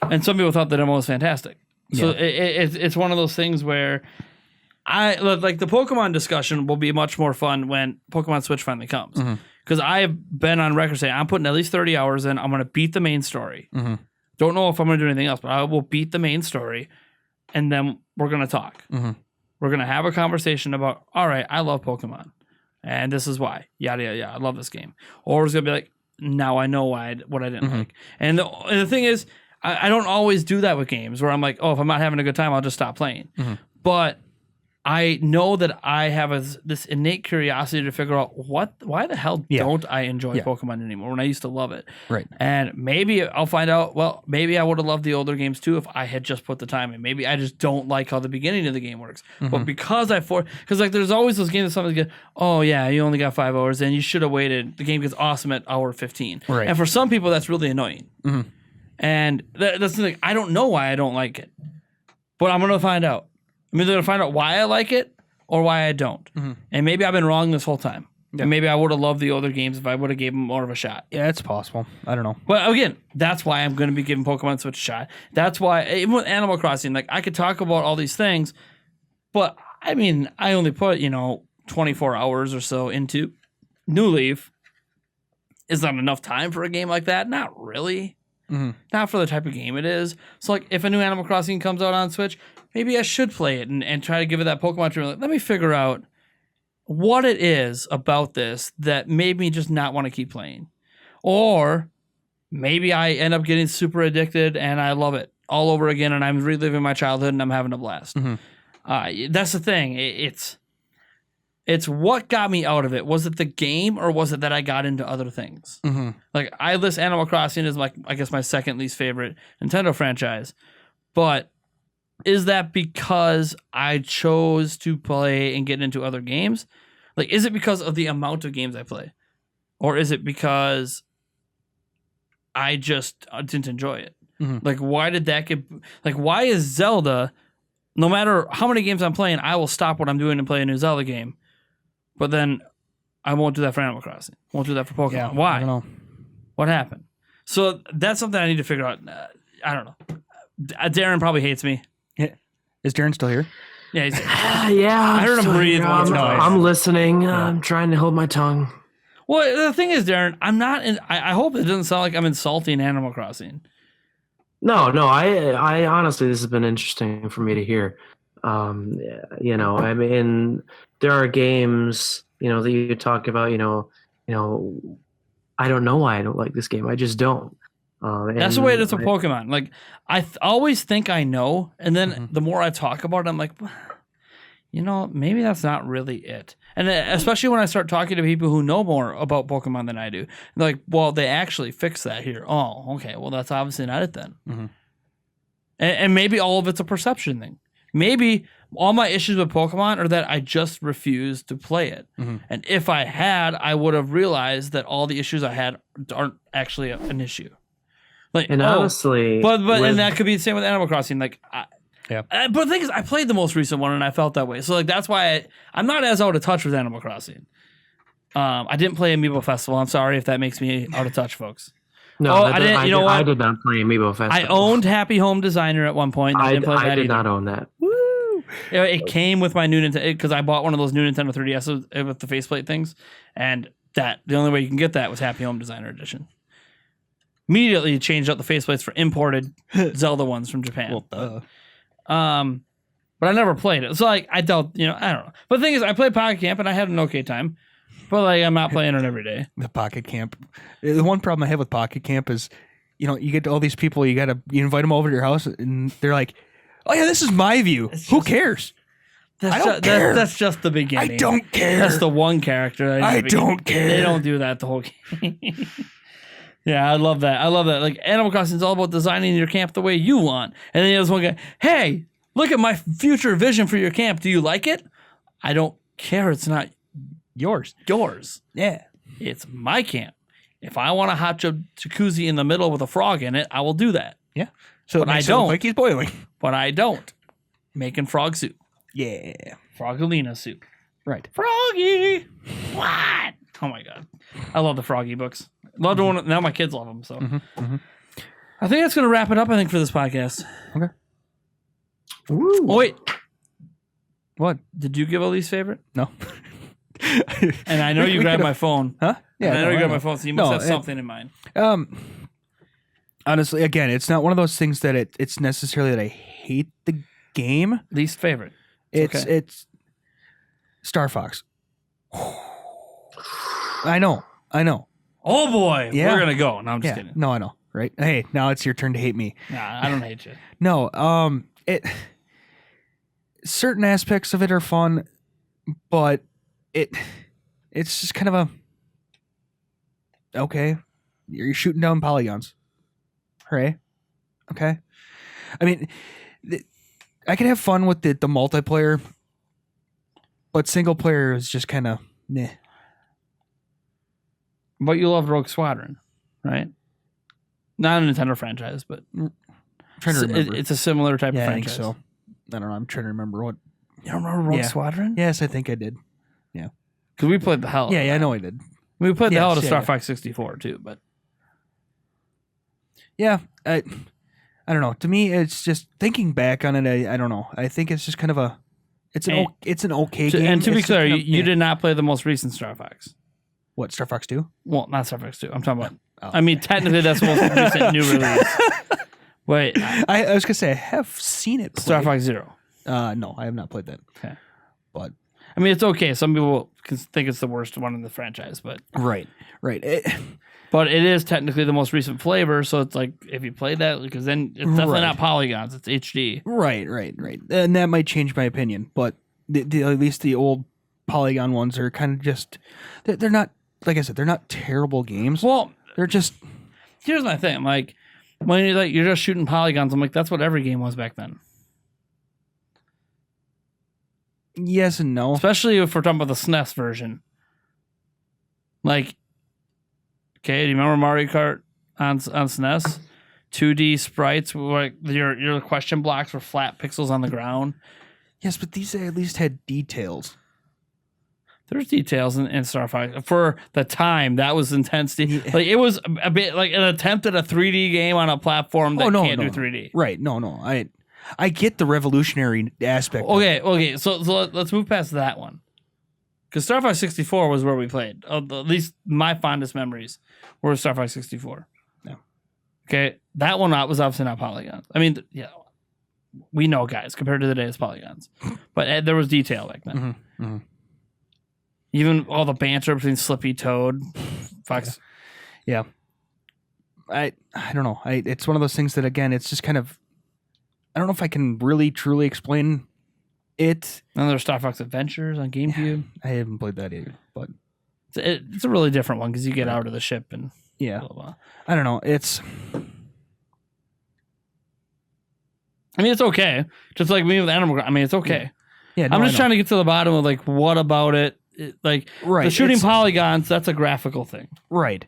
And some people thought the demo was fantastic. So it's one of those things where like the Pokemon discussion will be much more fun when Pokemon Switch finally comes. Because I've been on record saying I'm putting at least 30 hours in. I'm going to beat the main story. Don't know if I'm going to do anything else, but I will beat the main story, and then we're going to talk. We're going to have a conversation about, all right, I love Pokemon, and this is why. Yada, yada, yada. I love this game. Or it's going to be like, now I know what I didn't like. And the thing is, I don't always do that with games where I'm like, oh, if I'm not having a good time, I'll just stop playing. But I know that I have this innate curiosity to figure out why the hell don't I enjoy Pokemon anymore when I used to love it. Right. And maybe I'll find out, well, maybe I would have loved the older games too if I had just put the time in. Maybe I just don't like how the beginning of the game works. But because because like there's always those games that something get, oh yeah, you only got 5 hours and you should have waited. The game gets awesome at hour 15. Right. And for some people that's really annoying. And that's the thing. I don't know why I don't like it. But I'm going to find out. I'm either going to find out why I like it, or why I don't. And maybe I've been wrong this whole time. Yeah. And maybe I would have loved the other games if I would have gave them more of a shot. Yeah, it's possible. I don't know. But again, that's why I'm going to be giving Pokemon Switch a shot. That's why, even with Animal Crossing, like I could talk about all these things, but I mean, I only put, 24 hours or so into New Leaf. Is that enough time for a game like that? Not really. Not for the type of game it is. So, like, if a new Animal Crossing comes out on Switch, maybe I should play it and try to give it that Pokemon treatment. Like, let me figure out what it is about this that made me just not want to keep playing. Or maybe I end up getting super addicted and I love it all over again and I'm reliving my childhood and I'm having a blast. That's the thing. It's what got me out of it. Was it the game or was it that I got into other things? Like, I list Animal Crossing as, I guess, my second least favorite Nintendo franchise. But is that because I chose to play and get into other games? Like, is it because of the amount of games I play? Or is it because I just didn't enjoy it? Like, why did that get... Like, why is Zelda... No matter how many games I'm playing, I will stop what I'm doing and play a new Zelda game. But then I won't do that for Animal Crossing. Won't do that for Pokemon. Yeah, Why? I don't know. What happened? So that's something I need to figure out. I don't know. Darren probably hates me. Is Darren still here? Yeah, he's Yeah. I heard him breathe once or twice. I'm listening. I'm trying to hold my tongue. Well, the thing is, Darren, I'm not. I hope it doesn't sound like I'm insulting Animal Crossing. No. I honestly, this has been interesting for me to hear. I mean, there are games, that you talk about. I don't know why I don't like this game. I just don't. That's the way it is with Pokemon. Like, I always think I know, and then the more I talk about it, I'm like, maybe that's not really it. And especially when I start talking to people who know more about Pokemon than I do, they're like, well, they actually fixed that here. Oh, okay. Well, that's obviously not it then. And maybe all of it's a perception thing. Maybe all my issues with Pokemon are that I just refuse to play it. And if I had, I would have realized that all the issues I had aren't actually an issue. Like, And honestly, and that could be the same with Animal Crossing. Like, Yeah. but the thing is, I played the most recent one and I felt that way. So, like, that's why I'm not as out of touch with Animal Crossing. I didn't play Amiibo Festival. I'm sorry if that makes me out of touch, folks. No, I didn't. You know what? I did not play Amiibo Festival. I owned Happy Home Designer at one point. I didn't play that did either. not own that. Woo! It came with my new Nintendo because I bought one of those new Nintendo 3DS with the faceplate things, and the only way you can get that was Happy Home Designer Edition. Immediately changed out the faceplates for imported Zelda ones from Japan. But I never played it. So, like, I don't know. But the thing is, I played Pocket Camp and I had an okay time. But, like, I'm not playing it every day. The Pocket Camp. The one problem I have with Pocket Camp is, you get to all these people, you invite them over to your house, and they're like, oh, yeah, this is my view. Who cares? I don't care. That's just the beginning. I don't care. That's the one character. I don't care. They don't do that the whole game. Yeah, I love that. Like, Animal Crossing is all about designing your camp the way you want. And then there's one guy, hey, look at my future vision for your camp. Do you like it? I don't care. It's not yours. Yeah. It's my camp. If I want a hot jacuzzi in the middle with a frog in it, I will do that. Yeah. So but I don't. Look like he's boiling. But I don't. Making frog soup. Yeah. Frogalina soup. Right. Froggy. What? Oh my God. I love the Froggy books. Love one. Now my kids love them. So I think that's going to wrap it up, I think, for this podcast. Okay. Ooh. Oh, wait. What? Did you give a least favorite? No. And I know you grabbed my phone. Huh? Yeah, I know you grabbed my phone, so you must have something in mind. Honestly, again, it's not one of those things that it's necessarily that I hate the game. Least favorite. It's Star Fox. I know. Oh boy, Yeah. we're gonna go. No, I'm just kidding. No, I know. Right? Hey, now it's your turn to hate me. Nah, I don't hate you. No, certain aspects of it are fun, but it's just kind of okay. You're shooting down polygons. Hooray. Okay. I mean, I can have fun with the multiplayer, but single player is just kind of meh. But you love Rogue Squadron, right? Not a Nintendo franchise, but I'm trying to remember. it's a similar type of I think franchise. so. I don't know. I'm trying to remember what You don't remember Rogue Yeah. Squadron? Yes, I think I did. Because we played the hell. Yeah, out of yeah, I that. know I did. We played the hell out of Yes, Star yeah. Fox 64 too, but Yeah, I don't know. To me, it's just thinking back on it. I don't know. I think it's just kind of a. It's an okay game. and to be It's just clear, kind of- you did not play the most recent Star Fox. what, Star Fox 2? Well, not Star Fox 2. I'm talking about. Oh, I mean, technically, that's the most recent new release. Wait, I was gonna say I have seen it. Star played. Fox Zero. No, I have not played that. Okay. But I mean, it's okay. Some people think it's the worst one in the franchise, but right. but it is technically the most recent flavor. So it's like if you play that, because then it's definitely Right. not polygons; it's HD. Right. And that might change my opinion, but at least the old Polygon ones are kind of just they're not, like I said, they're not terrible games. Well, They're just here's my thing: like when you're just shooting polygons, I'm like, that's what every game was back then. yes and no. Especially if we're talking about the SNES version. Like, okay, do you remember Mario Kart on SNES? 2D sprites, like your question blocks were flat pixels on the ground. Yes, but these at least had details. There's details in Star Fox for the time. That was intensity. Yeah. Like it was a bit like an attempt at a 3D game on a platform that can't do 3D. Right. No. I get the revolutionary aspect. of it. Okay. So let's move past that one. Because Star Fox 64 was where we played. At least my fondest memories were Star Fox 64. Yeah. Okay. That one was obviously not polygons. I mean, yeah, we know, guys, compared to today's polygons. But there was detail back then. Mm-hmm. Even all the banter between Slippy Toad, Fox. Yeah. I don't know. It's one of those things that, again, it's just kind of, I don't know if I can really truly explain it. And there's Star Fox Adventures on GameCube. I haven't played that either, but It's a really different one because you get out of the ship and yeah, blah, blah. I don't know. It's I mean, it's okay. Just like me with Animal Crossing. I mean, it's okay. yeah. I'm just trying to get to the bottom of like, what about it? Like right. the shooting it's- polygons, that's a graphical thing. right.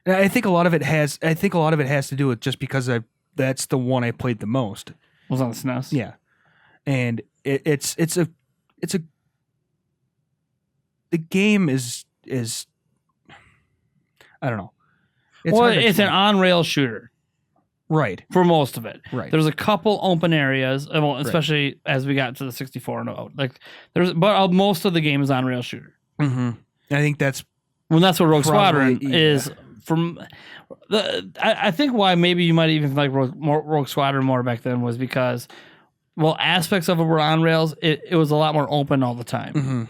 And I think a lot of it has. I think a lot of it has to do with just because that's the one I played the most. Was on the SNES. Yeah, and it's a the game is I don't know. Well, hard to it's an explain. on-rail shooter right. for most of it. Right. There's a couple open areas, well, especially as we got to the 64 and out. Like but most of the game is on-rail shooter. Mm-hmm. I think that's Well, that's what Rogue Probably, Squadron is. From I think why maybe you might even like Rogue Squadron more back then was because, well, aspects of it were on rails. It was a lot more open all the time. mm-hmm.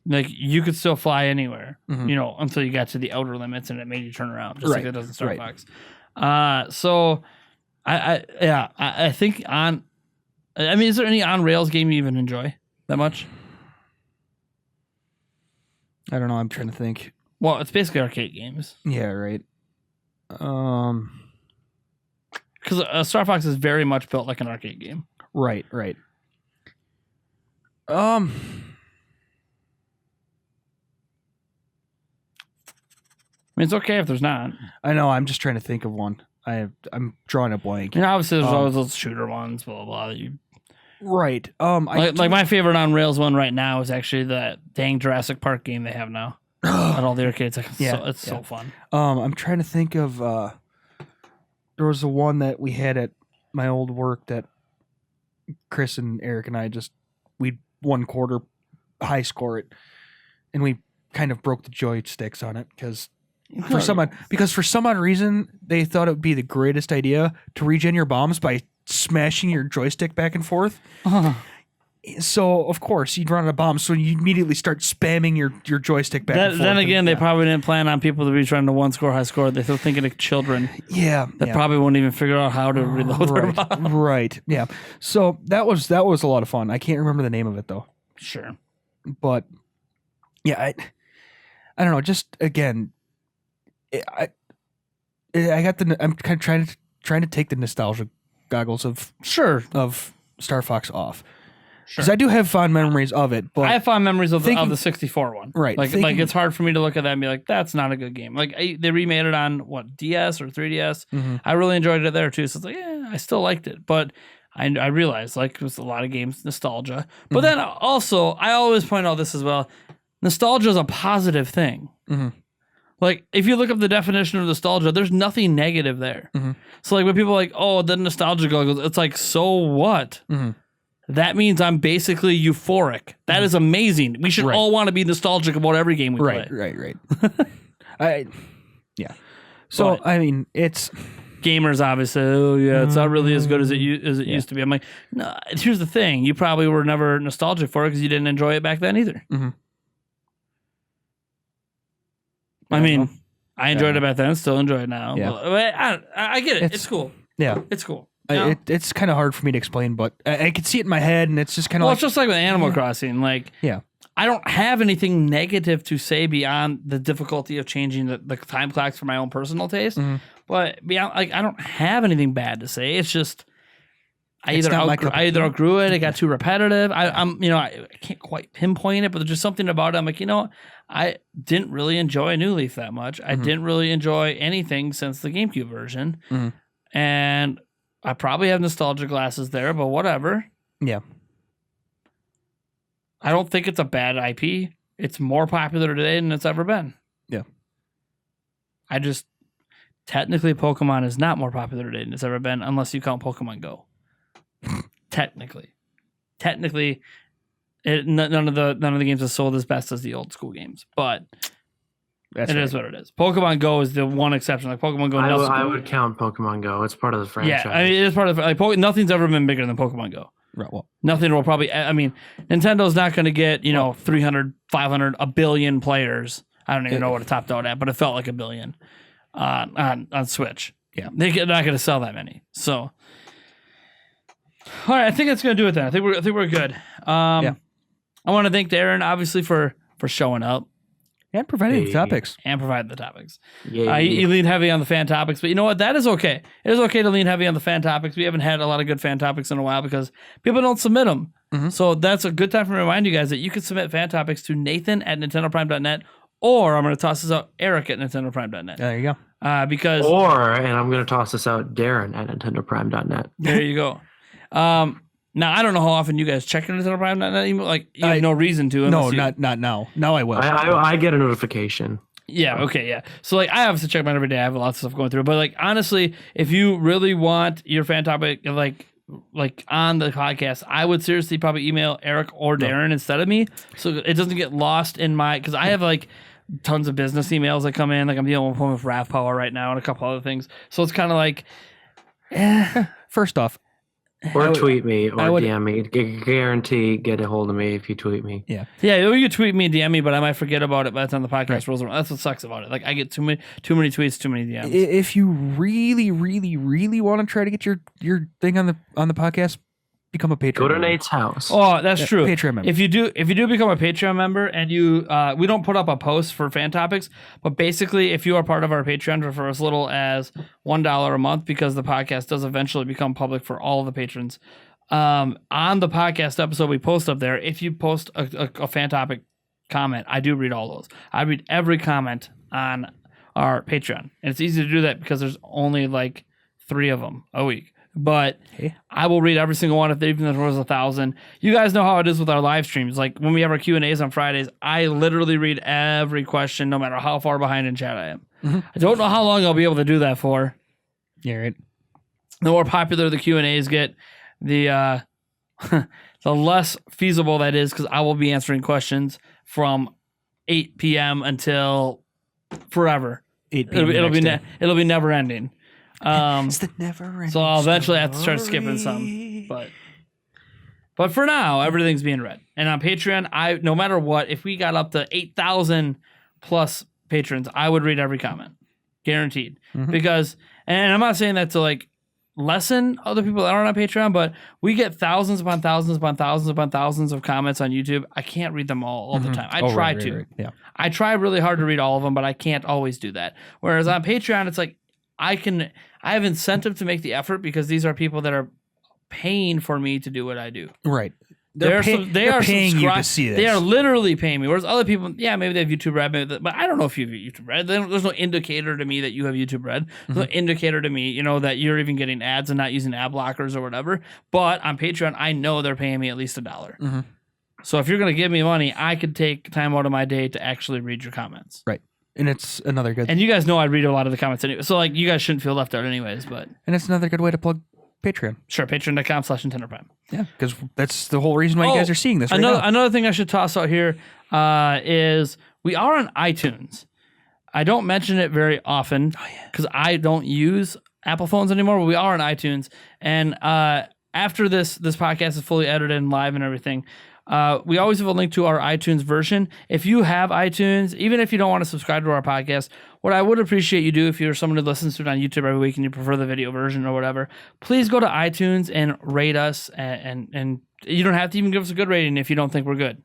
Like you could still fly anywhere, Mhm. you know, until you got to the outer limits and it made you turn around, just like Right, it does in Star right. Fox. So I think I mean, is there any on rails game you even enjoy that much? I don't know. I'm trying to think. Well, it's basically arcade games Yeah. Right. because Star Fox is very much built like an arcade game. Right. I mean, it's okay if there's not. I know. I'm just trying to think of one. I'm drawing a blank. You know, obviously, there's Um, always those shooter ones, blah blah blah. That you Right. like my favorite on rails one right now is actually that dang Jurassic Park game they have now at all the arcades. Like, Yeah, it's yeah. so fun. I'm trying to think of. There was the one that we had at my old work that Chris and Eric and I we 1/4 high score it, and we kind of broke the joysticks on it because for some odd reason they thought it would be the greatest idea to regen your bombs by smashing your joystick back and forth. So of course you'd run out of bombs, so you immediately start spamming your joystick back and forth. Then again, they yeah. probably didn't plan on people to be trying to one score high score. They were thinking of children yeah that probably won't even figure out how to reload their bomb. right. Yeah. So that was a lot of fun. I can't remember the name of it though. Sure. But yeah, I don't know. Just again, I got I'm kind of trying to take the nostalgia goggles of Star Fox off because I do have fond memories of it. But I have fond memories of thinking- the 64 one. Right, Like thinking- it's hard for me to look at that and be like, that's not a good game. Like they remade it on what DS or 3DS. Mhm. I really enjoyed it there too. So it's like, yeah, I still liked it, but I realized like it was a lot of games nostalgia, but then also I always point out this as well. Nostalgia is a positive thing. Like if you look up the definition of nostalgia, there's nothing negative there. So like when people are like, oh, the nostalgia goes, it's like, so what? That means I'm basically euphoric. That is amazing. We should all want to be nostalgic about every game we play. Right. Yeah. So I mean, it's gamers obviously. Oh yeah, it's not really as good as it used to be. I'm like, no. Here's the thing: you probably were never nostalgic for it because you didn't enjoy it back then either. I mean, I enjoyed it back then, still enjoy it now. Yeah. But I get it. It's cool. Yeah, it's cool. It's kind of hard for me to explain, but I can see it in my head, and it's just kind of it's just like with Animal Crossing. Like, I don't have anything negative to say beyond the difficulty of changing the time clocks for my own personal taste. But beyond, like, I don't have anything bad to say. It's just I either outgrew it. It got too repetitive. I can't quite pinpoint it, but there's just something about it. I'm like, I didn't really enjoy New Leaf that much. I didn't really enjoy anything since the GameCube version, and I probably have nostalgia glasses there, but whatever. Yeah. I don't think it's a bad IP. It's more popular today than it's ever been. Yeah. I just technically Pokemon is not more popular today than it's ever been, unless you count Pokemon Go. Technically, none of the games have sold as best as the old school games, but it is what it is. Pokemon Go is the one exception. Like Pokemon Go, I would count Pokemon Go. It's part of the franchise. Yeah, I mean, it is part of nothing's ever been bigger than Pokemon Go. Right. Well, nothing will probably. I mean, Nintendo's not going to get 300, 500, a billion players. I don't even know what it topped out at, but it felt like a billion on Switch. Yeah, they're not going to sell that many. So, all right, I think that's going to do it then. I think we're good. I want to thank Darren obviously for showing up. And providing the topics. He leaned heavy on the fan topics, but you know what? That is okay. It is okay to lean heavy on the fan topics. We haven't had a lot of good fan topics in a while because people don't submit them. So that's a good time for me to remind you guys that you can submit fan topics to Nathan@NintendoPrime.net, or I'm going to toss this out, Eric@NintendoPrime.net. There you go. And I'm going to toss this out, Darren@NintendoPrime.net. There you go. Now, I don't know how often you guys check your Nintendo Prime.net email. Like, you have no reason to. No, not now. Now I will. I get a notification. Yeah, okay, yeah. So, like, I obviously check mine every day. I have lots of stuff going through. But, like, honestly, if you really want your fan topic, like on the podcast, I would seriously probably email Eric or Darren instead of me. So it doesn't get lost in my... Because I have, like, tons of business emails that come in. Like, I'm dealing with one with Rav Power right now and a couple other things. So it's kind of like... First off, or tweet me or DM me. Guarantee get a hold of me if you tweet me. Yeah, you tweet me and DM me, but I might forget about it by the time the podcast rolls around. That's what sucks about it. Like I get too many tweets, too many DMs. If you really, really, really want to try to get your thing on the podcast, become a Patreon. Go to Nate's house. Oh, that's true. Patreon member. If you do become a Patreon member, and you we don't put up a post for fan topics, but basically if you are part of our Patreon for as little as $1 a month, because the podcast does eventually become public for all of the patrons, on the podcast episode we post up there, if you post a fan topic comment, I do read all those. I read every comment on our Patreon, and it's easy to do that because there's only like 3 of them a week. But I will read every single one, even if there was 1,000. You guys know how it is with our live streams. Like when we have our Q&As on Fridays, I literally read every question, no matter how far behind in chat I am. I don't know how long I'll be able to do that for. Yeah, right. The more popular the Q&As get, the the less feasible that is, because I will be answering questions from 8 p.m. until forever. 8 p.m. It'll be never ending. It's the never-ending so I'll eventually have to start skipping some, but for now everything's being read. And on Patreon, no matter what, if we got up to 8,000 plus patrons, I would read every comment, guaranteed. Because, and I'm not saying that to like lessen other people that aren't on Patreon, but we get thousands upon thousands upon thousands upon thousands of comments on YouTube. I can't read them all the time. I try to. Right. Yeah. I try really hard to read all of them, but I can't always do that. Whereas on Patreon, it's like I have incentive to make the effort because these are people that are paying for me to do what I do. Right. They're paying you to see this. They are literally paying me. Whereas other people, yeah, maybe they have YouTube Red, but I don't know if you have YouTube Red. There's no indicator to me that you have YouTube Red. There's no indicator to me, that you're even getting ads and not using ad blockers or whatever. But on Patreon, I know they're paying me at least $1. So if you're going to give me money, I could take time out of my day to actually read your comments. Right. And it's another good. And you guys know I read a lot of the comments anyway. So you guys shouldn't feel left out anyways. But and it's another good way to plug Patreon. Sure, patreon.com/NintendoPrime. Yeah, because that's the whole reason why you guys are seeing this right now. Another thing I should toss out here is we are on iTunes. I don't mention it very often because I don't use Apple phones anymore, but we are on iTunes. And after this podcast is fully edited and live and everything, we always have a link to our iTunes version. If you have iTunes, even if you don't want to subscribe to our podcast, what I would appreciate you do if you're someone who listens to it on YouTube every week and you prefer the video version or whatever, please go to iTunes and rate us. And you don't have to even give us a good rating if you don't think we're good.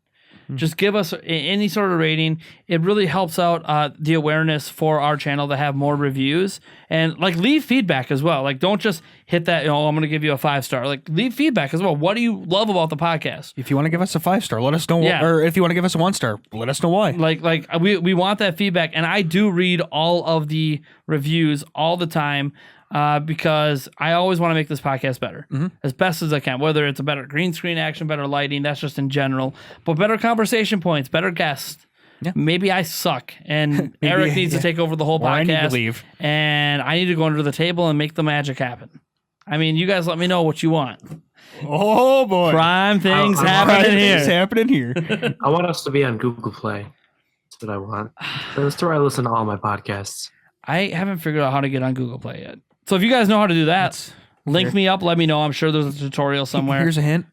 Just give us any sort of rating. It really helps out the awareness for our channel to have more reviews. And leave feedback as well. Don't just hit that, I'm going to give you a 5-star. Leave feedback as well. What do you love about the podcast? If you want to give us a 5-star, let us know. Yeah. Or if you want to give us a 1-star, let us know why. We want that feedback. And I do read all of the reviews all the time. Because I always want to make this podcast better as best as I can, whether it's a better green screen action, better lighting, that's just in general, but better conversation points, better guests. Yeah. Maybe I suck and Eric needs to take over the whole podcast. I need to leave. And I need to go under the table and make the magic happen. I mean, you guys let me know what you want. Oh boy. Prime things happening here. I want us to be on Google Play. That's what I want. That's where I listen to all my podcasts. I haven't figured out how to get on Google Play yet. So if you guys know how to do that, link me up, let me know. I'm sure there's a tutorial somewhere. Here's a hint.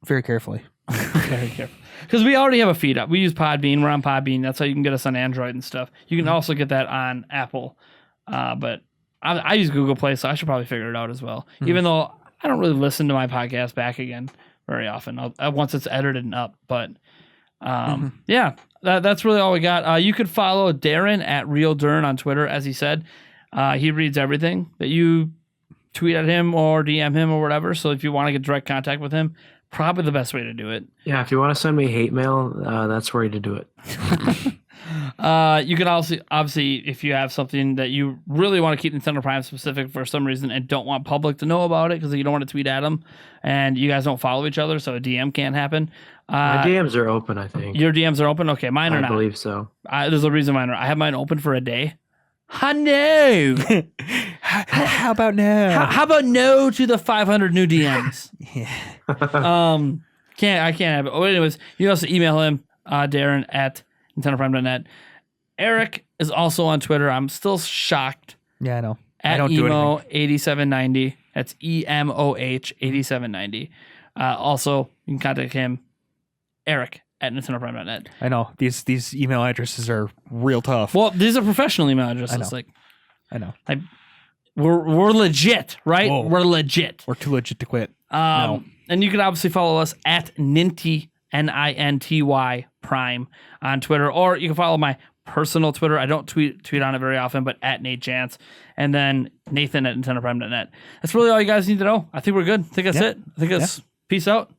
Very carefully. Very careful. Because we already have a feed up. We use Podbean. We're on Podbean. That's how you can get us on Android and stuff. You can also get that on Apple. But I use Google Play, so I should probably figure it out as well. Even though I don't really listen to my podcast back again very often. Once it's edited and up. But yeah, that's really all we got. You could follow Darren at RealDern on Twitter, as he said. He reads everything that you tweet at him or DM him or whatever. So if you want to get direct contact with him, probably the best way to do it. Yeah, if you want to send me hate mail, that's where to do it. You can also, obviously, if you have something that you really want to keep Nintendo Prime specific for some reason and don't want public to know about it because you don't want to tweet at them and you guys don't follow each other, so a DM can't happen. My DMs are open, I think. Your DMs are open? Okay, mine are not. I believe so. There's a reason mine are. I have mine open for a day. No. How about no? How about no to the 500 new DMs? Yeah. I can't have it. Oh, anyways, you can also email him, Darren at NintendoPrime.net. Eric is also on Twitter. I'm still shocked. Yeah, I know. At Emo8790. That's EMOH 8790. Also, you can contact him, Eric at NintendoPrime.net. I know. These email addresses are real tough. Well, these are professional email addresses. I know. We're legit, right? Whoa. We're legit. We're too legit to quit. No. And you can obviously follow us at Ninty, NINTY Prime on Twitter, or you can follow my personal Twitter. I don't tweet on it very often, but at Nate Jantz, and then Nathan at NintendoPrime.net. That's really all you guys need to know. I think we're good. I think that's it. I think that's peace out.